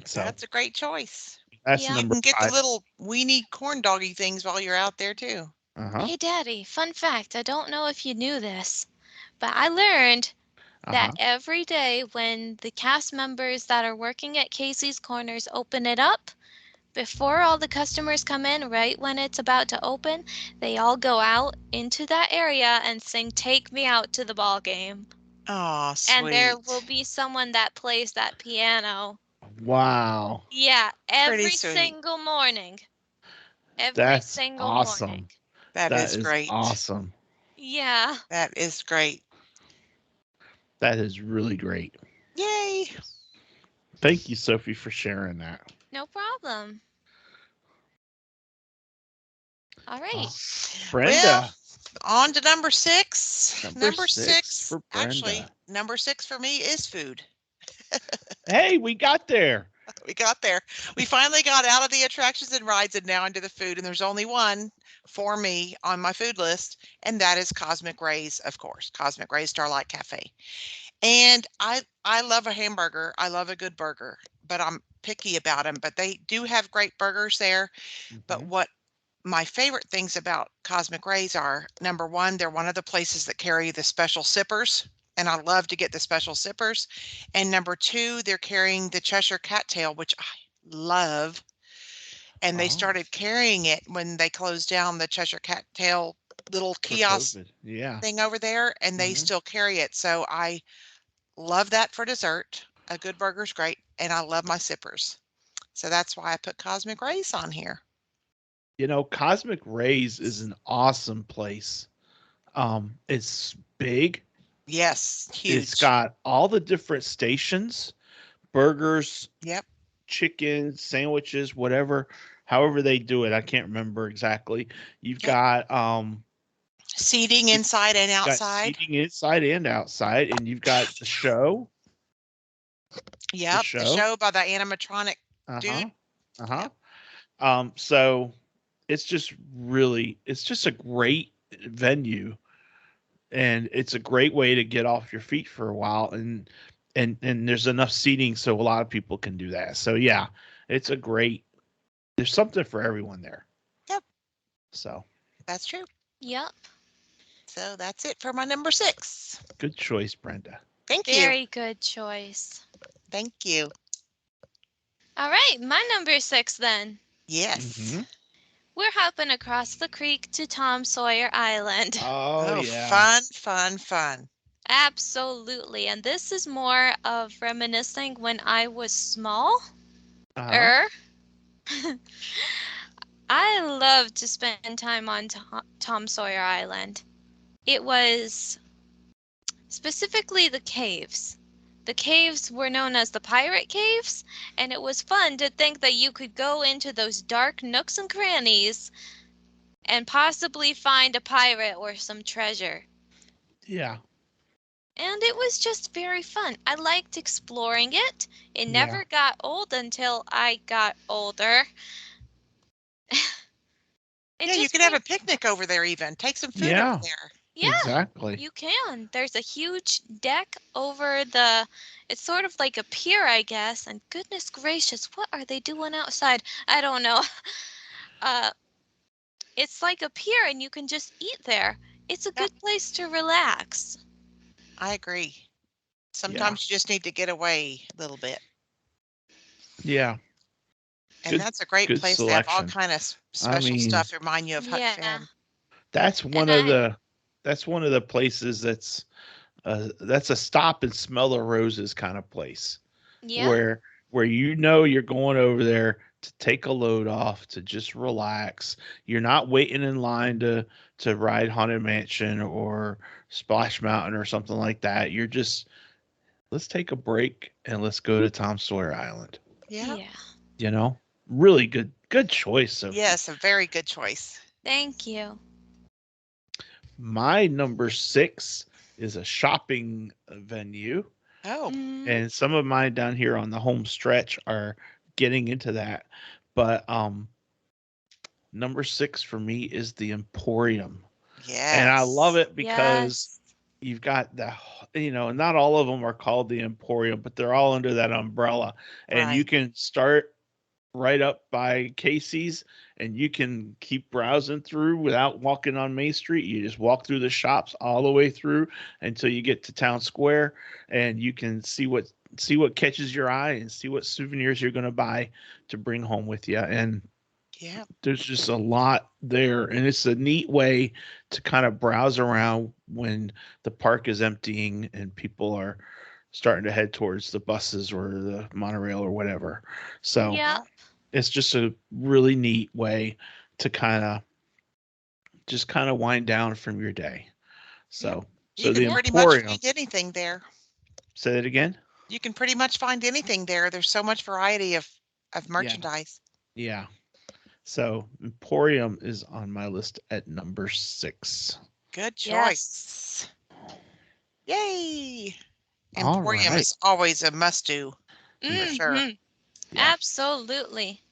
So That's a great choice. that's Yeah. You number can get the 5. little weenie corn doggy things while you're out there too. Uh-huh. Hey, Daddy, fun fact. I don't know if you knew this, but I learned that Uh-huh. every day when the cast members that are working at Casey's Corners open it up, before all the customers come in, right when it's about to open, they all go out into that area and sing Take Me Out to the Ball Game. Oh, And there will sweet. be someone that plays that piano. Wow. Yeah, Pretty every sweet. single morning. Every That's single morning. awesome. That That is is great. awesome. Yeah. That is great. That is really great. Yay. Thank you, Sophie, for sharing that. No problem. All Uh, right. Well, Brenda, on to number 6. number Number 6 6, for actually, Brenda. number 6 for me is food. Hey, we got there. We got there. We finally got out of the attractions and rides and now into the food. And there's only one for me on my food list, and that is Cosmic Rays, of course. Cosmic Rays Starlight Cafe. And I love a hamburger. I love a good burger, but I'm picky about them. But they do have great burgers there. But Mhm. what my favorite things about Cosmic Rays are, number one, they're one of the places that carry the special sippers, and I love to get the special sippers. And number two, they're carrying the Cheshire Cattail, which I love. And they Oh, started carrying it when they closed down the Cheshire Cattail little for kiosk COVID. Yeah. thing over there, and they Hmm. still carry it. So I love that for dessert. A good burger's great, and I love my sippers. So that's why I put Cosmic Rays on here. Cosmic Rays is an awesome place. It's big. Yes, It's huge. got all the different stations, burgers, Yep. chicken, sandwiches, whatever, however they do it. I can't remember exactly. You've Yep. got Seating you've inside and got outside. seating inside and outside, and you've got the show. The Yep. The show. show by the animatronic dude. Uh-huh. Uh-huh. Yep. So it's just a great venue, and it's a great way to get off your feet for a while, and there's enough seating so a lot of people can do that. So yeah, it's a great there's something for everyone there. Yep. So That's true. Yep. So that's it for my number 6. good choice, Brenda. Thank you. Very good choice. Thank you. All right, my number 6 then. Yes. Hmm. We're hopping across the creek to Tom Sawyer Island. Oh Oh, yeah. fun, fun, fun. Absolutely. And this is more of reminiscing when I was small. Uh-huh. Er. I loved to spend time on Tom Sawyer Island. It was specifically the caves. The caves were known as the Pirate Caves, and it was fun to think that you could go into those dark nooks and crannies and possibly find a pirate or some treasure. Yeah. And it was just very fun. I liked exploring it. It Yeah. never got old until I got older. It Yeah, you just could have made, a picnic over there even. Take some food over Yeah. there. yeah, Exactly. you can. There's a huge deck over it's sort of like a pier, I guess. And goodness gracious, what are they doing outside? I don't know. Uh, it's like a pier and you can just eat there. It's a Yep, good place to relax. I agree. Yeah. Sometimes you just need to get away a little bit. Yeah. And Good that's a great good place to have all selection. kind of I special mean, stuff to remind you of Huck Yeah. Finn. that's And one of the places that's a stop and smell the roses kind of place yeah, where you're going over there to take a load off, to just relax. You're not waiting in line to ride Haunted Mansion or Splash Mountain or something like that. You're just let's take a break and let's go to Tom Sawyer Island. Yep. yeah. You know, really good choice, Sophie. Yes, a very good choice. Thank you. My number 6 is a shopping venue, Oh, Mm, and some of mine down here on the home stretch are getting into that. But number 6 for me is the Emporium. And I love yes. it because yes. you've got not all of them are called the Emporium, but they're all under that umbrella. And you Right. can start right up by Casey's, and you can keep browsing through without walking on Main Street. You just walk through the shops all the way through until you get to Town Square, and you can see what catches your eye and see what souvenirs you're going to buy to bring home with you. And Yep. there's just a lot there, and it's a neat way to kind of browse around when the park is emptying and people are starting to head towards the buses or the monorail or whatever. So Yep. Yep. it's just a really neat way to kind of wind down from your day. Yep. So, You so the can pretty much Emporium. find anything there. Say that again. You can pretty much find anything there. There's so much variety of Yeah. merchandise. Yeah. So Emporium is on my list at number 6. Good choice. Yes. Yay! All Emporium right. is always a must-do for sure. Mm-hmm. Yeah. Absolutely.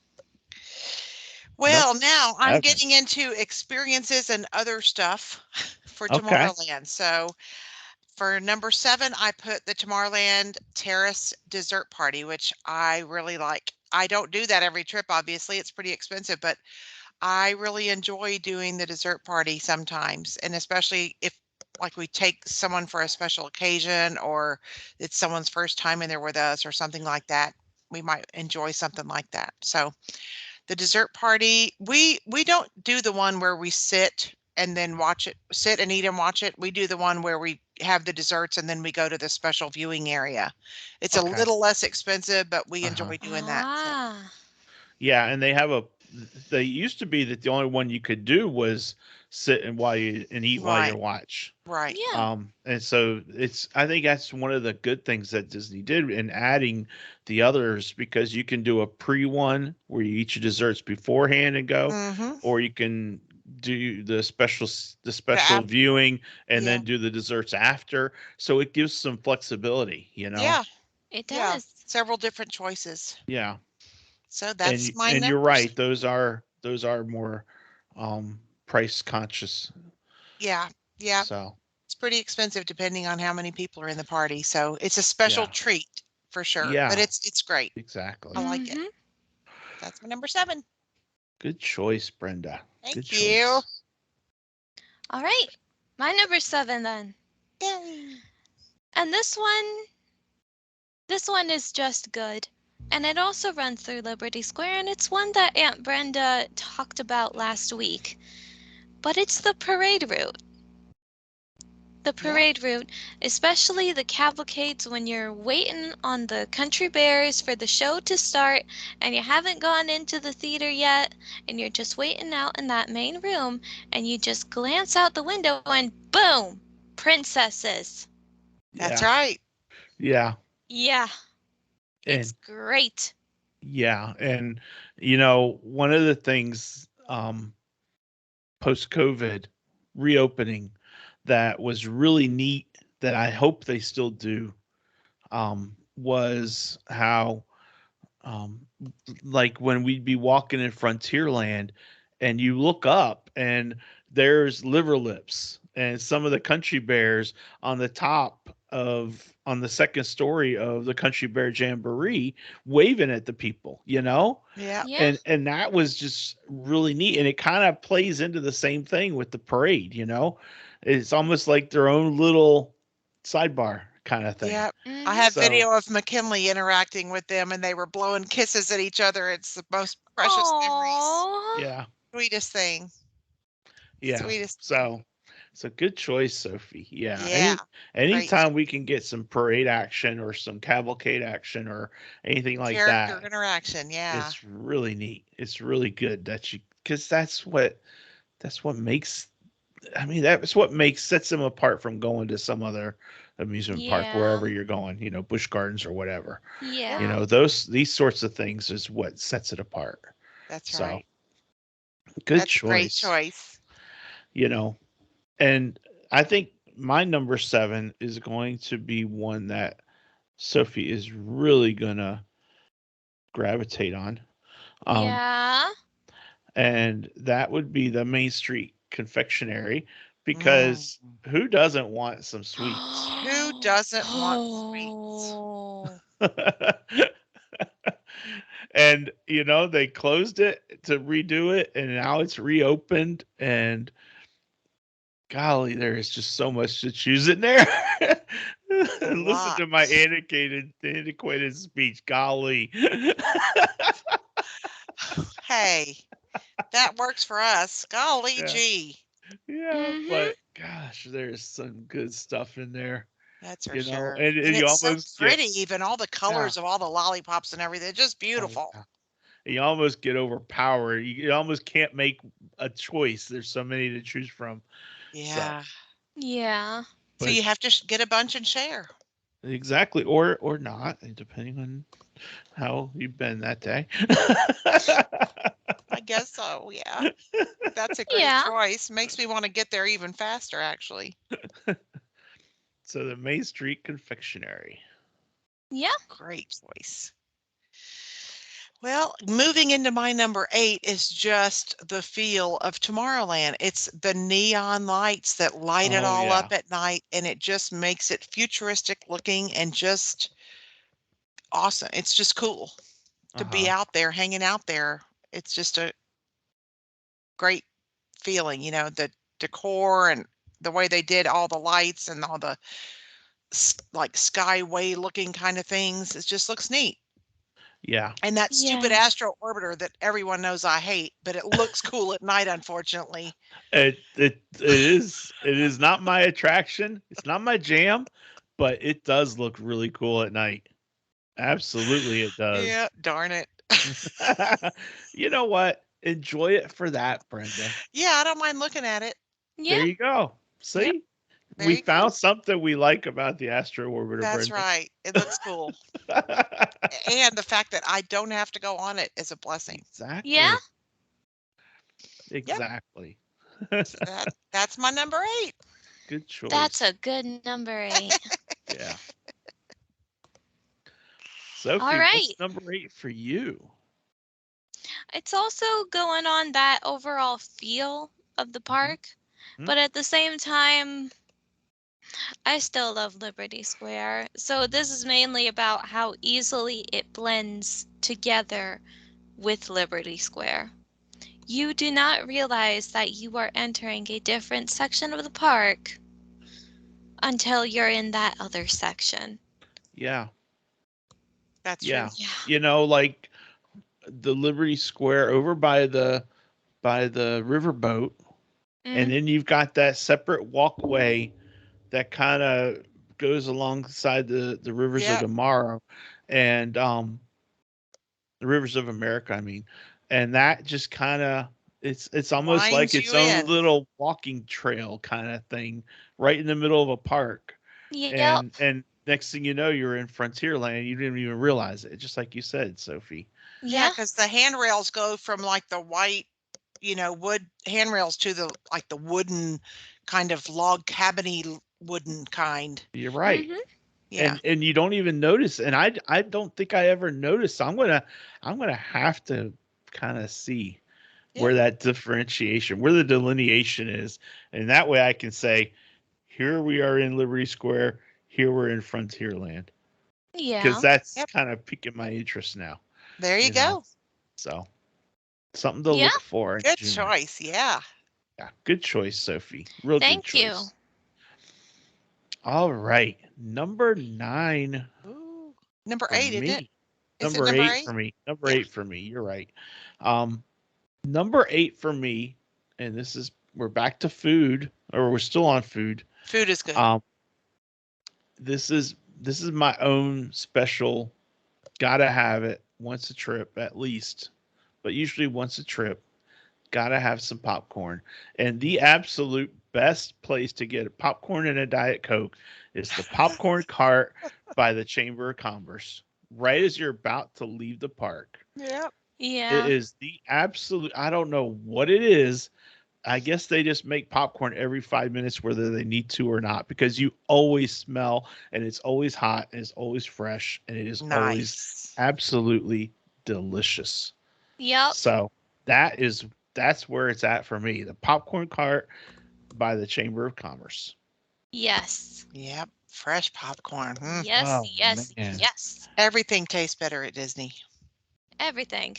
Well, now I'm 7. getting into experiences and other stuff for Okay. Tomorrowland. So for number 7, I put the Tomorrowland Terrace dessert party, which I really like. I don't do that every trip, obviously. It's pretty expensive, but I really enjoy doing the dessert party sometimes, and especially if like we take someone for a special occasion or it's someone's first time in there with us or something like that. We might enjoy something like that. So the dessert party, we don't do the one where we sit and then watch it, sit and eat and watch it. We do the one where we have the desserts and then we go to the special viewing area. It's a Okay. little less expensive, but we Uh-huh. enjoy doing that. So Ah. Yeah, and they used to be that the only one you could do was sit and eat while you right, watch. right. Yeah. And so I think that's one of the good things that Disney did in adding the others, because you can do a pre one where you eat your desserts beforehand and go, Mm-hmm. or you can do the The special app, viewing and yeah. then do the desserts after. So it gives some flexibility, you know? Yeah, It yeah. does. Several different choices. Yeah. So that's my And you're numbers. right, those are more price conscious. Yeah, yeah. So It's pretty expensive depending on how many people are in the party. So it's a special yeah. treat for sure. But Yeah, it's great. I exactly. like it. Mm-hmm. That's my number 7. Good choice, Brenda. Good Thank you. choice. All right. My number 7 then. Yay. And this one is just good. And it also runs through Liberty Square, and it's one that Aunt Brenda talked about last week. But it's the parade route. The Yeah, parade route, especially the cavalcades when you're waiting on the country bears for the show to start and you haven't gone into the theater yet and you're just waiting out in that main room and you just glance out the window and boom, princesses. that's Yeah. right. Yeah. Yeah, it's And great. yeah, and one of the things post COVID reopening that was really neat, that I hope they still do, was how um like when we'd be walking in Frontierland and you look up and there's liver lips and some of the country bears on the top of on the second story of the country bear jamboree waving at the people, Yeah, Yeah, and that was just really neat, and it kind of plays into the same thing with the parade. It's almost like their own little sidebar kind of thing. yeah. I mm-hmm. have So video of McKinley interacting with them and they were blowing kisses at each other. It's the most precious memories. Oh, yeah. Sweetest thing. Yeah. Sweetest thing. So good choice, Sophie. Yeah. Yeah, great Anytime we can get some parade action or some cavalcade action or anything like character that, interaction. Yeah, it's really neat. It's really good that because that's what makes I mean that's what makes sets them apart from going to some other amusement park yeah, wherever you're going, Busch Gardens or whatever. yeah. yeah. These sorts of things is what sets it apart. That's So, right. good That's a great choice. choice. You know, And I think my number 7 is going to be one that Sophie is really gonna gravitate on. Um, Yeah. and that would be the Main Street Confectionary, Mm. because who doesn't want some sweets? Who doesn't want sweets? Oh. And they closed it to redo it, and now it's reopened, and golly, there is just so much to choose in there. A Listen lot. to my antiquated speech. Golly. Hey, that works for us. Golly Yeah. gee. Yeah, Mhm. but gosh, there's some good stuff in there, That's for sure. and And you it's so almost get, pretty, even all the yeah. colors of all the lollipops and everything. Just Oh, beautiful. yeah. You almost get overpowered. You almost can't make a choice. There's so many to choose from. So, Yeah. Yeah. So But you have to get a bunch and share. exactly, or not, depending on how you've been that day. I guess so, yeah. That's a great Yeah. choice. Makes me want to get there even faster, actually. So the Main Street Confectionary. Yeah. Great choice. Well, moving into my number 8 is just the feel of Tomorrowland. It's the neon lights that light it Oh all yeah. up at night, and it just makes it futuristic looking and just awesome. It's just cool to be Uh-huh. out there, hanging out there. It's just a great feeling, the decor and the way they did all the lights and all the like skyway looking kind of things. It just looks neat. Yeah. And that stupid Yeah. astro orbiter that everyone knows I hate, but it looks cool at night, unfortunately. It is not my attraction. It's not my jam, but it does look really cool at night. Absolutely it does. Yeah, darn it. You know what? Enjoy it for that, Brenda. Yeah, I don't mind looking at it. There Yeah. you go. Yep, See? there We you go. found something we like about the Astro Orbiter, That's Brenda. right. It looks cool. And the fact that I don't have to go on it is a blessing. Yeah. Exactly. Yep. Exactly. So that's my number 8. Good That's choice. a good number 8. Yeah. All Sophie, what's right. number 8 for you? It's also going on that overall feel of the Mhm. park, Mhm. but at the same time, I still love Liberty Square. So this is mainly about how easily it blends together with Liberty Square. You do not realize that you are entering a different section of the park until you're in that other section. Yeah. That's true. Yeah. Yeah. Like the Liberty Square over by the riverboat, and Mm, then you've got that separate walkway that kind of goes alongside the rivers of Yep. tomorrow, and the rivers of America, I mean, and that just kind of it's almost like Winds its you own in. little walking trail kind of thing, right in the middle of a park, yep. and next thing you know, you're in Frontierland. You didn't even realize it, just like you said, Sophie. Yeah, Yeah. because the handrails go from like the white, wood handrails to the like the wooden kind of log cabiny wooden kind. You're right. Mhm. Yeah. And you don't even notice, and I don't think I ever noticed. So I'm gonna have to kind of see Yep. where that differentiation, where the delineation is, and that way I can say, here we are in Liberty Square, here we're in Frontierland, because Yeah. that's Yep. kind of piquing my interest now, There you you know. go. So something to Yeah. look for in Good June. choice. Yeah. Yeah, good choice, Sophie. Real good Thank you. choice. All right, number 9 Ooh. Number for 8, isn't it? me. Is it Number number 8 8? for me. Number Yeah. 8 for me. You're right. Um, number 8 for me, and this is we're back to food, or we're still on food. Food is good. Um, this is my own special. Gotta have it once a trip at least, but usually once a trip. Gotta have some popcorn, and the absolute best place to get popcorn and a Diet Coke is the popcorn cart by the Chamber of Commerce. Right as you're about to leave the park, Yep. it Yeah. is the absolute. I don't know what it is. I guess they just make popcorn every 5 minutes, whether they need to or not, because you always smell and it's always hot and it's always fresh and it is always Nice. absolutely delicious. Yep. So that is that's where it's at for me. The popcorn cart by the Chamber of Commerce. Yes. Yep. Fresh popcorn. Yes, Oh yes, man. yes. Everything tastes better at Disney. Everything.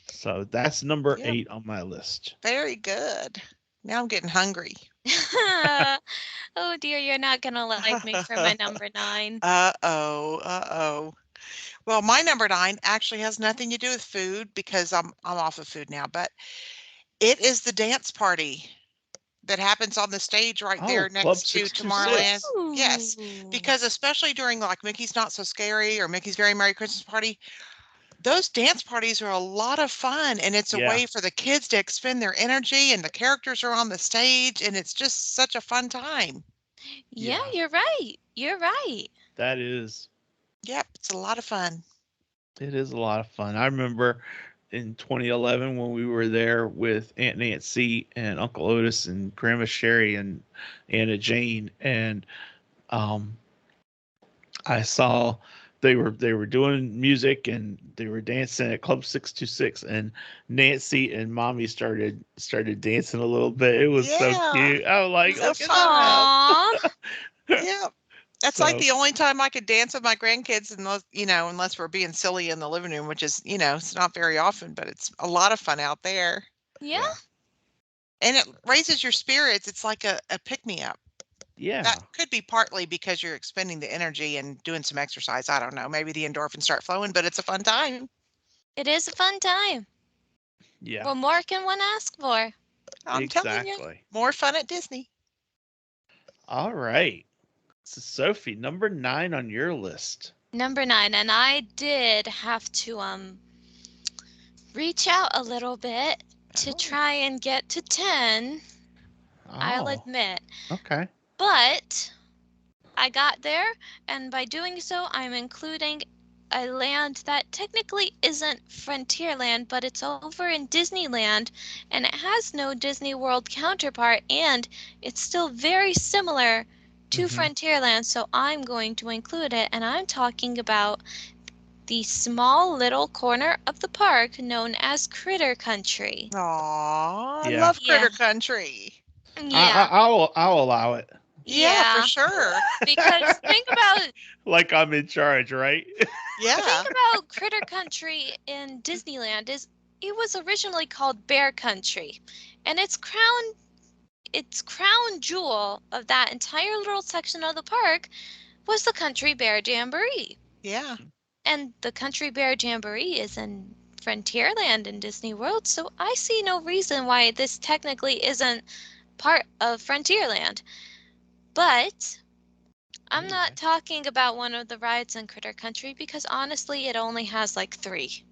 So that's number Yep. 8 on my list. Very good. Now I'm getting hungry. Oh dear, you're not gonna like me for my number 9. Uh-oh. Uh-oh. Well, my number 9 actually has nothing to do with food because I'm off of food now, but it is the dance party that happens on the stage right Oh, there Club next to Tomorrowland. 626. Yes, Ooh. because especially during like Mickey's Not So Scary or Mickey's Very Merry Christmas Party, those dance parties are a lot of fun, and it's a Yeah. way for the kids to expend their energy, and the characters are on the stage, and it's just such a fun time. Yeah, Yeah. you're right. You're right. That is. Yep, it's a lot of fun. It is a lot of fun. I remember in 2011 when we were there with Aunt Nancy and Uncle Otis and Grandma Sherry and Anna Jane, and um, I saw they were doing music and they were dancing at Club 626, and Nancy and Mommy started dancing a little bit. It was so Yeah, cute. I was like, so look at fun. Aw. that. Yep. That's like So the only time I could dance with my grandkids unless we're being silly in the living room, which is, it's not very often, but it's a lot of fun out there. Yeah, yeah, And it raises your spirits. It's like a pick-me-up. That yeah, could be partly because you're expending the energy and doing some exercise. I don't know. Maybe the endorphins start flowing, but it's a fun time. it is a fun time. yeah, What more can one ask for? I'm telling you, exactly. more fun at Disney. All right. So Sophie, number 9 on your list. Number 9, and I did have to reach out a little bit to Oh, try and get to 10, I'll Oh, admit. okay. But I got there, and by doing so, I'm including a land that technically isn't Frontierland, but it's over in Disneyland, and it has no Disney World counterpart, and it's still very similar to Hmm. Frontierland, so I'm going to include it, and I'm talking about the small little corner of the park known as Critter Country. aw, I Yeah, love Yeah, Critter Country. yeah, I'll allow it. Yeah, for yeah. sure. Because Like I'm in charge, right? the thing Yeah. about Critter Country in Disneyland is it was originally called Bear Country, and its crown jewel of that entire little section of the park was the Country Bear Jamboree. Yeah. And the Country Bear Jamboree is in Frontierland in Disney World, so I see no reason why this technically isn't part of Frontierland. But I'm not Anyway, talking about one of the rides in Critter Country because honestly, it only has like 3.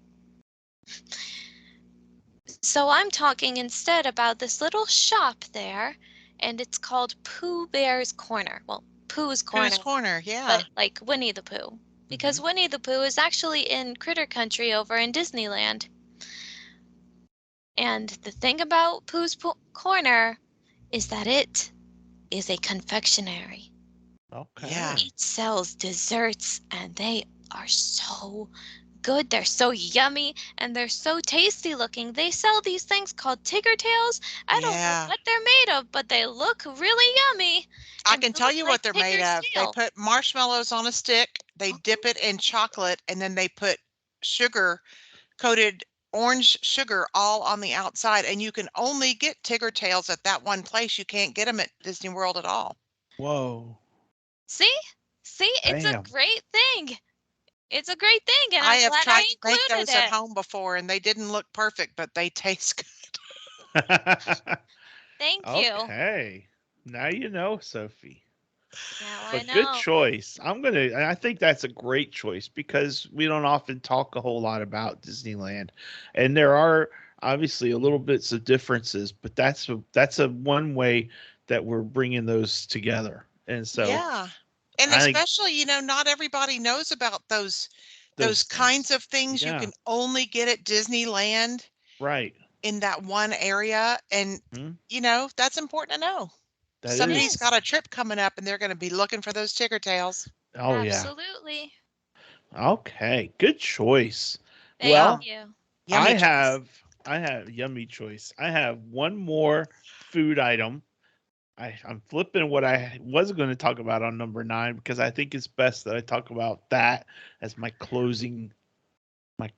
So I'm talking instead about this little shop there, and it's called Pooh Bear's Corner. Well, Pooh's Pooh's Corner, Corner. Yeah. but like Winnie the Pooh. hmm Because Winnie the Pooh is actually in Critter Country over in Disneyland. And the thing about Corner is that it is a confectionery. Yeah. okay. It sells desserts, and they are so good. They're so yummy and they're so tasty looking. They sell these things called tiger tails. I don't know Yeah. what they're made of, but they look really yummy I and can they tell look you like what they're made Tigger's of. They tail. put marshmallows on a stick, they dip Mhm. it in chocolate, and then they put sugar, coated orange sugar all on the outside. And you can only get Tigger tails at that one place. You can't get them at Disney World at all. Whoa. See? See, it's a Bam. great thing. It's a great thing, and I I'm have glad I tried to make included those at it. home before, and they didn't look perfect, but they taste good. Thank you. Okay. Now you know, Sophie. Now I But good know. choice. I think that's a great choice because we don't often talk a whole lot about Disneyland. And there are obviously a little bits of differences, but that's a one way that we're bringing those together. And so Yeah. And I think especially, not everybody knows about those those kinds things. of things you Yeah, can only get at Disneyland right. in that one area. And, Mhm. that's important to know. That It Somebody's is. got is. a trip coming up and they're going to be looking for those Tigger tails. Oh yeah. Absolutely. Okay, good choice. Thank Yeah. Well, you. I Yummy choice. have I have yummy choice. I have one more food item. I'm flipping what I was going to talk about on number 9 because I think it's best that I talk about that as my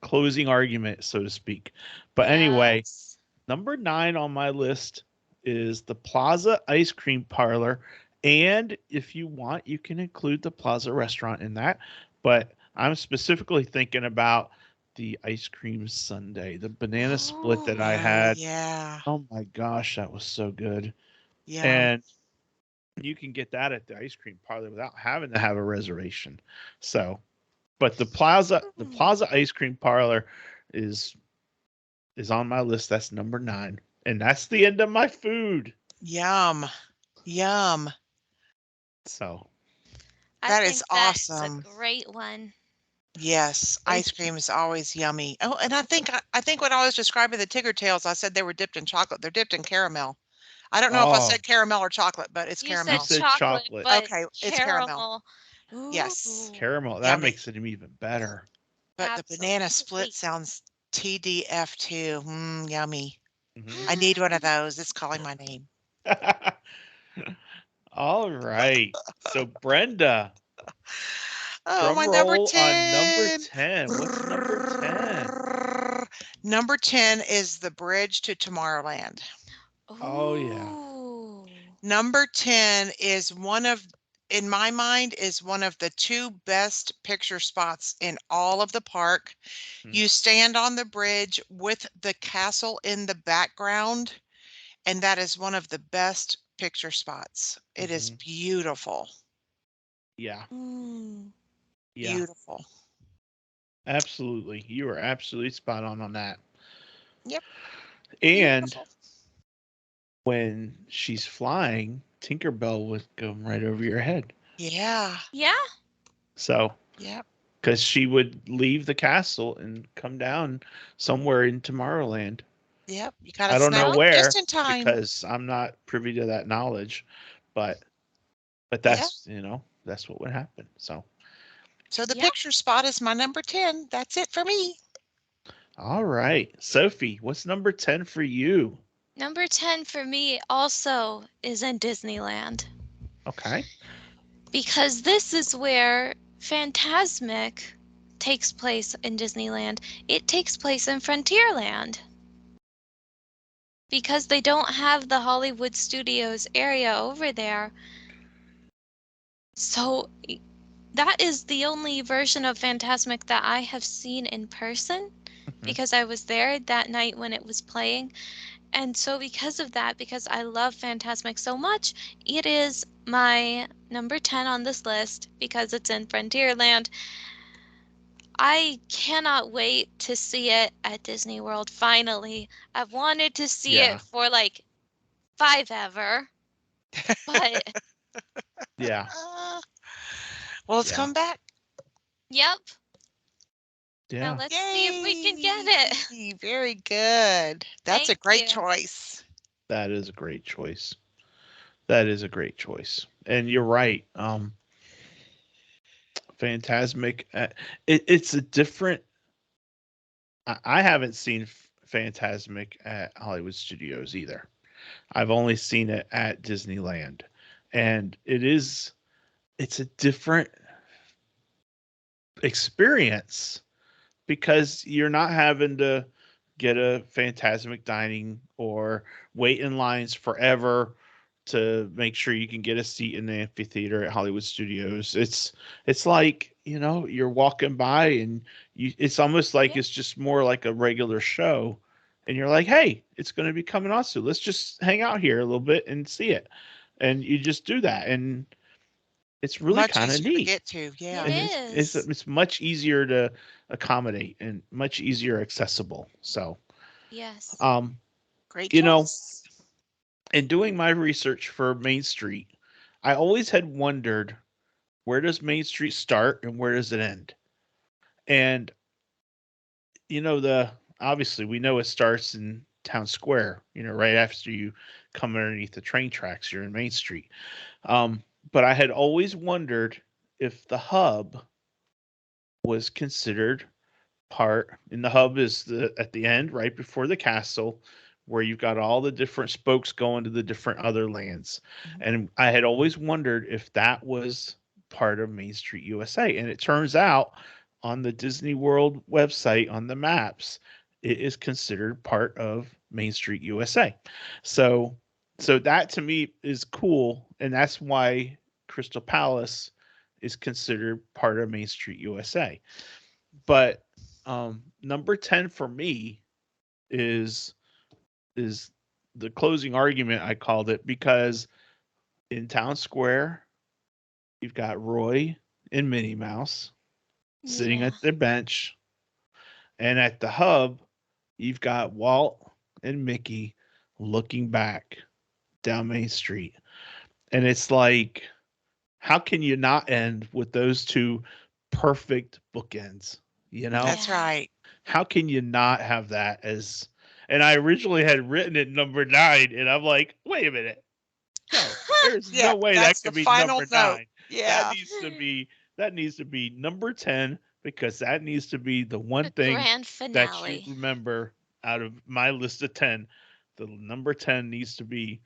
closing argument, so to speak. But anyway, Yes. number 9 on my list is the Plaza Ice Cream Parlor, and if you want, you can include the Plaza Restaurant in that. But I'm specifically thinking about the ice cream sundae, the banana split that I Oh, had. yeah. Oh my gosh, that was so good. Yeah. And you can get that at the ice cream parlor without having to have a reservation. So But the Plaza Ice Cream Parlor is on my list. That's number 9. And that's the end of my food. Yum. Yum. So I That think is that's a awesome. great one. Yes, ice thank you. cream is always yummy. Oh, and I think when I was describing the Tigger tails, I said they were dipped in chocolate. They're dipped in caramel. I don't know if I Oh, said caramel or chocolate, but it's You you said caramel. said chocolate, chocolate. but Okay, it's caramel. caramel. Yes. Ooh, Caramel. That Yummy. makes it even better. But the banana split absolutely. sounds TDF too. Yummy. Hmm I need one of those. It's calling my name. All right. So Brenda, Oh, drum my number roll on number 10. 10. What's number 10? Number 10 is the bridge to Tomorrowland. Oh yeah. Ooh. Number 10 is in my mind, is one of the 2 best picture spots in all of the park. Hmm. You stand on the bridge with the castle in the background, and that is one of the best picture spots. It is Mm-hmm. beautiful. Yeah. Mm. Yeah. Beautiful. Absolutely. You are absolutely spot on that. Yep. And Beautiful. when she's flying, Tinkerbell would go right over your head. Yeah. Yeah. So, Yep. because she would leave the castle and come down somewhere in Tomorrowland. Yep. You got to I don't know snap Yep. it just where in time. because I'm not privy to that knowledge, but Yep. that's that's what would happen. So, So the Yep. picture spot is my number 10. That's it for me. all right, Sophie, what's number 10 for you? Number 10 for me also is in Disneyland Okay. because this is where Fantasmic takes place in Disneyland. It takes place in Frontierland because they don't have the Hollywood Studios area over there. So that is the only version of Fantasmic that I have seen in person Mhm. because I was there that night when it was playing. And so because of that, because I love Fantasmic so much, it is my number 10 on this list because it's in Frontierland. I cannot wait to see it at Disney World finally. I've wanted to see Yeah. it for like 5 ever, but Yeah. Uh, well, it's Yeah. come back. yep. Now Yeah. let's see if we can get it. Yay! Very good. That's a Thank great you. choice. That is a great choice. That is a great choice. And you're right. Phantasmic. It's a different. I haven't seen Phantasmic at Hollywood Studios either. I've only seen it at Disneyland, and it's a different experience because you're not having to get a Phantasmic dining or wait in lines forever to make sure you can get a seat in the amphitheater at Hollywood Studios. It's like, you're walking by and it's almost like Yeah. it's just more like a regular show and you're like, "Hey, it's going to be coming on soon. Let's just hang out here a little bit and see it." And you just do that and it's really Much kind of easier to neat. get to. It Yeah. And it's is. it's much easier to accommodate and much easier accessible. So, Yes. um, Great you know, choice. in doing my research for Main Street, I always had wondered where does Main Street start and where does it end? And the obviously we know it starts in Town Square, right after you come underneath the train tracks, you're in Main Street. But I had always wondered if the hub was considered part, and the hub is at the end right before the castle where you've got all the different spokes going to the different other lands. Mhm. And I had always wondered if that was part of Main Street USA, and it turns out on the Disney World website on the maps it is considered part of Main Street USA. So that to me is cool, and that's why Crystal Palace is considered part of Main Street USA. But number 10 for me is is the closing argument, I called it, because in Town Square you've got Roy and Minnie Mouse. sitting Yeah. at their bench. And at the hub, you've got Walt and Mickey looking back down Main Street. And it's like, how can you not end with those two perfect bookends? You know, That's Yeah. right. how can you not have that as? And I originally had written it number 9, and I'm like, wait a minute, no, there's Yeah, no way that that's the could be final number note. 9. That Yeah, needs to be number 10, because that needs to be the one The thing grand that you finale. remember out of my list of 10. The number 10 needs to be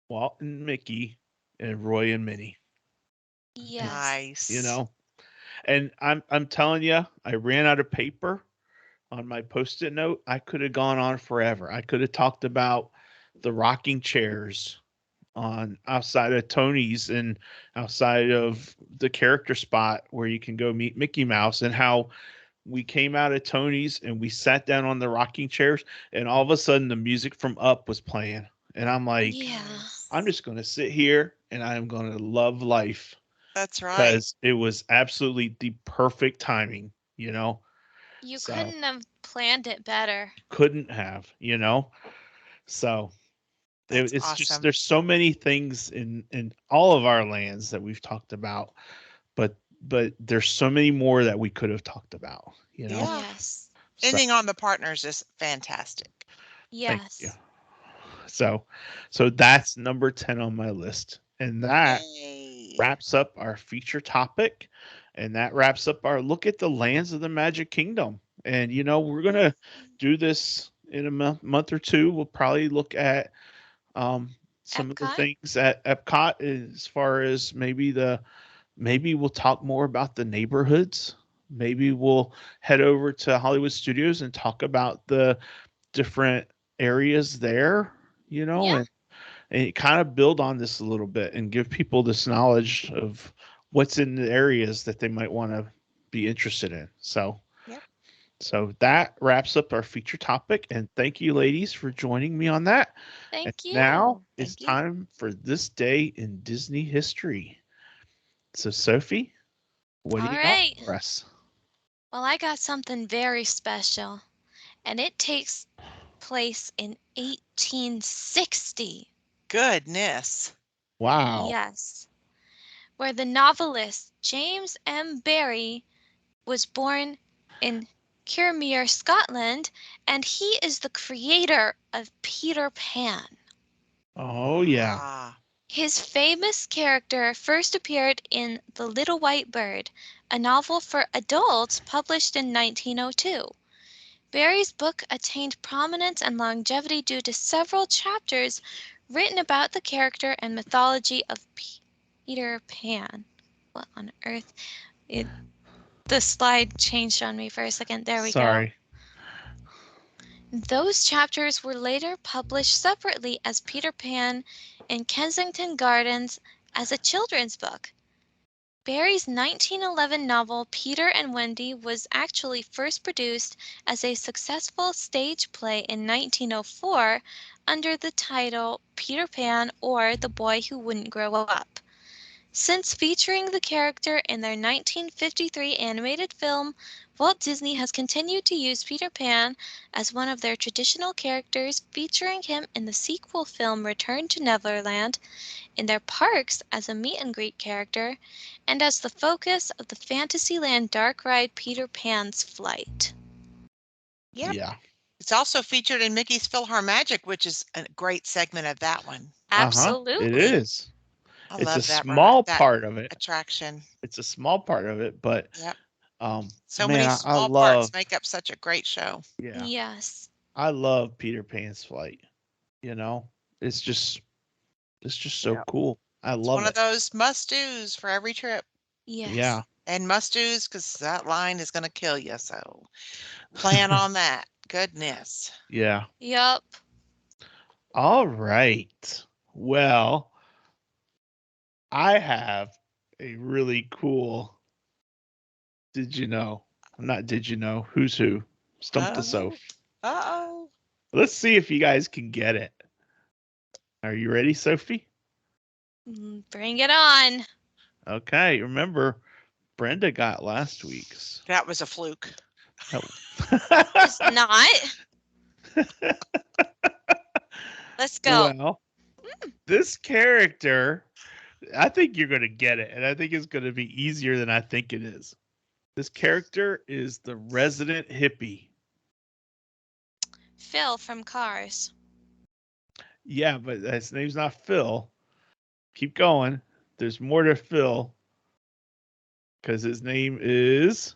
Walt and Mickey and Roy and Minnie. Yes. You nice. know, and I'm telling you, I ran out of paper on my post-it note. I could have gone on forever. I could have talked about the rocking chairs on outside of Tony's and outside of the character spot where you can go meet Mickey Mouse, and how we came out of Tony's and we sat down on the rocking chairs, and all of a sudden the music from Up was playing. And I'm like, Yeah. I'm Nice. just going to sit here and I'm going to love life, That's right. because it was absolutely the perfect timing, You So couldn't have planned it better. couldn't have, So That's it's just, awesome. there's so many things in all of our lands that we've talked about, but there's so many more that we could have talked about. Yeah. Yes. So Ending on the partners is fantastic. thank you. Yes. So that's number 10 on my list. And that Yay. wraps up our feature topic, and that wraps up our look at the lands of the Magic Kingdom. And we're going to do this in a month or two. We'll probably look at some of the Epcot? things at Epcot, as far as maybe we'll talk more about the neighborhoods. Maybe we'll head over to Hollywood Studios and talk about the different areas there, Yeah. and kind of build on this a little bit and give people this knowledge of what's in the areas that they might want to be interested in. Yep. So that wraps up our feature topic, and thank you, ladies, for joining me on that. And Thank now you. it's Thank you. time for this day in Disney history. So, Sophie, what do All you got right. for us? Well, I got something very special, and it takes place in 1860. Goodness. Wow. Yes, where the novelist James M. Barrie was born in Kirriemuir, Scotland, and he is the creator of Peter Pan. Oh, yeah. Ah, His famous character first appeared in The Little White Bird, a novel for adults published in 1902. Barrie's book attained prominence and longevity due to several chapters written about the character and mythology of Peter Pan. What on earth? It, the slide changed on me for a second. There we go. Sorry. Those chapters were later published separately as Peter Pan in Kensington Gardens as a children's book. Barrie's 1911 novel Peter and Wendy was actually first produced as a successful stage play in 1904 under the title Peter Pan or The Boy Who Wouldn't Grow Up. Since featuring the character in their 1953 animated film, Walt Disney has continued to use Peter Pan as one of their traditional characters, featuring him in the sequel film Return to Neverland, in their parks as a meet and greet character, and as the focus of the Fantasyland dark ride Peter Pan's Flight. yep. Yeah. It's also featured in Mickey's Magic, which is a great segment of that one. Uh-huh. It Absolutely. is. I It's a love small that part of it. attraction. It's a small part of it, but Yep. So man, many I small parts love, make up such a great show. yeah, Yes. I love Peter Pan's flight. It's just so Yep. cool. I It's love one of it. those must-dos for every trip. Yes. Yeah. And must-dos because that line is going to kill you. So plan on that. Goodness. Yeah. Yup. All right. Well, I have a really cool did you know? Not did you know? Who's who? Stump the Uh-oh. Soph. Uh-oh. Let's see if you guys can get it. Are you ready, Sophie? Bring it on. Okay. Remember, Brenda got last week's. That was a fluke. Oh. It's not. Let's go. Well, this character, I think you're going to get it, and I think it's going to be easier than I think it is. This character is the resident hippie. Phil from Cars. Yeah, but his name's not Phil. Keep going. There's more to Phil. Because his name is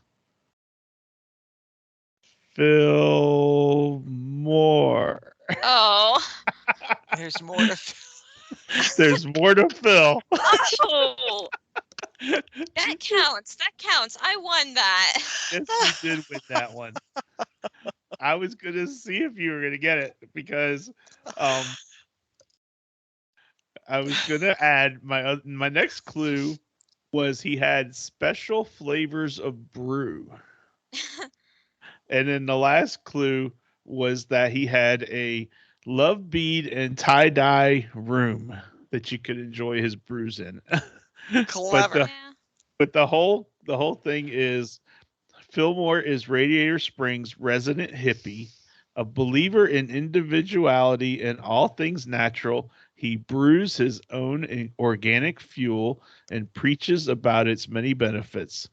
Phil Moore. Oh. There's more to There's more to Phil. Oh. That counts. That counts. I won that. Yes, you did win that one. I was going to see if you were going to get it because I was going to add my next clue was he had special flavors of brew. And then the last clue was that he had a love bead and tie-dye room that you could enjoy his brews in. Clever. But the whole thing is Fillmore is Radiator Springs resident hippie, a believer in individuality and all things natural. He brews his own organic fuel and preaches about its many benefits.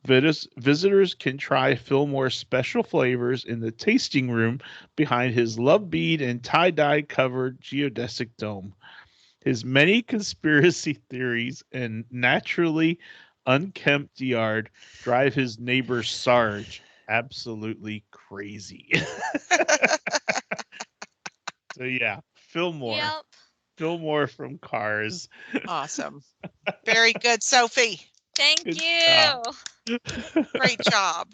Visitors can try Fillmore's special flavors in the tasting room behind his love bead and tie-dye covered geodesic dome. His many conspiracy theories and naturally unkempt yard drive his neighbor Sarge absolutely crazy. So yeah, Fillmore. Yep. Fillmore from Cars. Awesome. Very good, Sophie. Thank Good you. job. Great job.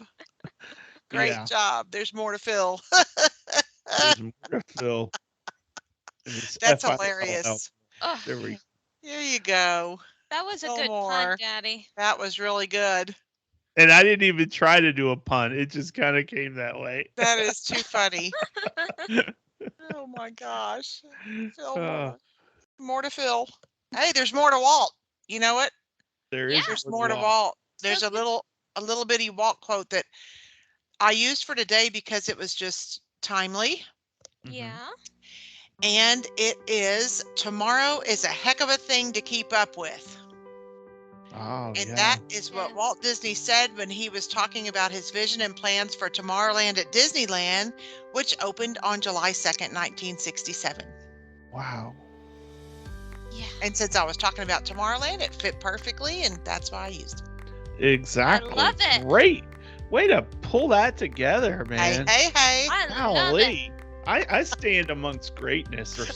Great Yeah. job. There's more to Phil. There's more to Phil. And it's That's FILL. hilarious. Oh, There we There you go. that was a Phil good Moore. pun, Daddy. That was really good. And I didn't even try to do a pun. It just kind of came that way. That is too funny. Oh my gosh. Phil Moore. More to Phil. Hey, there's more to Walt. You know what? There Yeah. is There's more to Walt. There's a little bitty Walt quote that I used for today because it was just timely. Mhm. Yeah. And it is, tomorrow is a heck of a thing to keep up with. Oh, And yeah. that is what Yes. Walt Disney said when he was talking about his vision and plans for Tomorrowland at Disneyland, which opened on July 2nd, 1967. Wow. Yeah. And since I was talking about Tomorrowland, it fit perfectly, and that's why I used it. Exactly. love it. Great. Way to pull that together, Hey, man. hey, hey. I love it. Golly. I stand amongst greatness or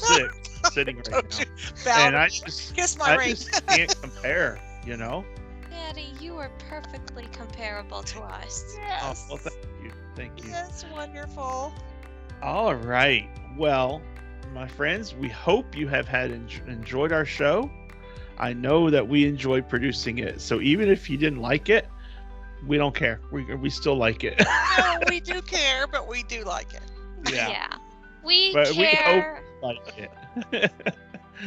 sitting right Don't now. you bow And to I me. just Kiss my ring. just can't compare, you know? Daddy, you are perfectly comparable to us. Oh, Yes. well, thank you. Thank you. Yes, wonderful. All right. Well, my friends, we hope you have enjoyed our show. I know that we enjoyed producing it. So even if you didn't like it, we don't care. We still like it. No, we do care, but we do like it. Yeah. We But we hope- care. Like it.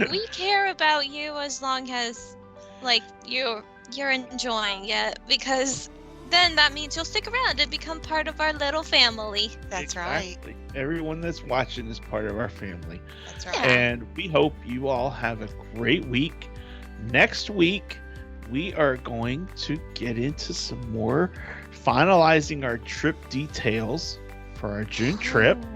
We care about you as long as like you're enjoying it, because then that means you'll stick around and become part of our little family. That's right. Exactly. Everyone that's watching is part of our family. That's right. Yeah. And we hope you all have a great week. Next week, we are going to get into some more finalizing our trip details for our June trip. Ooh.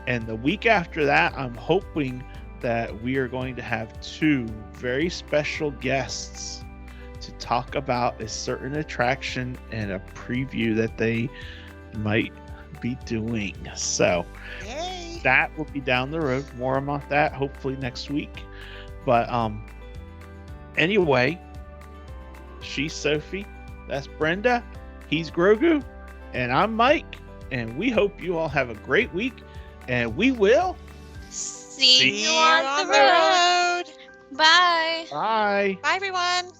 And the week after that, I'm hoping that we are going to have 2 very special guests to talk about a certain attraction and a preview that they might be doing. So Yay. that will be down the road. More about that hopefully next week. But anyway, she's Sophie, that's Brenda, he's Grogu, and I'm Mike. And we hope you all have a great week. And we will See See you on the road. Bye. Bye. Bye, everyone.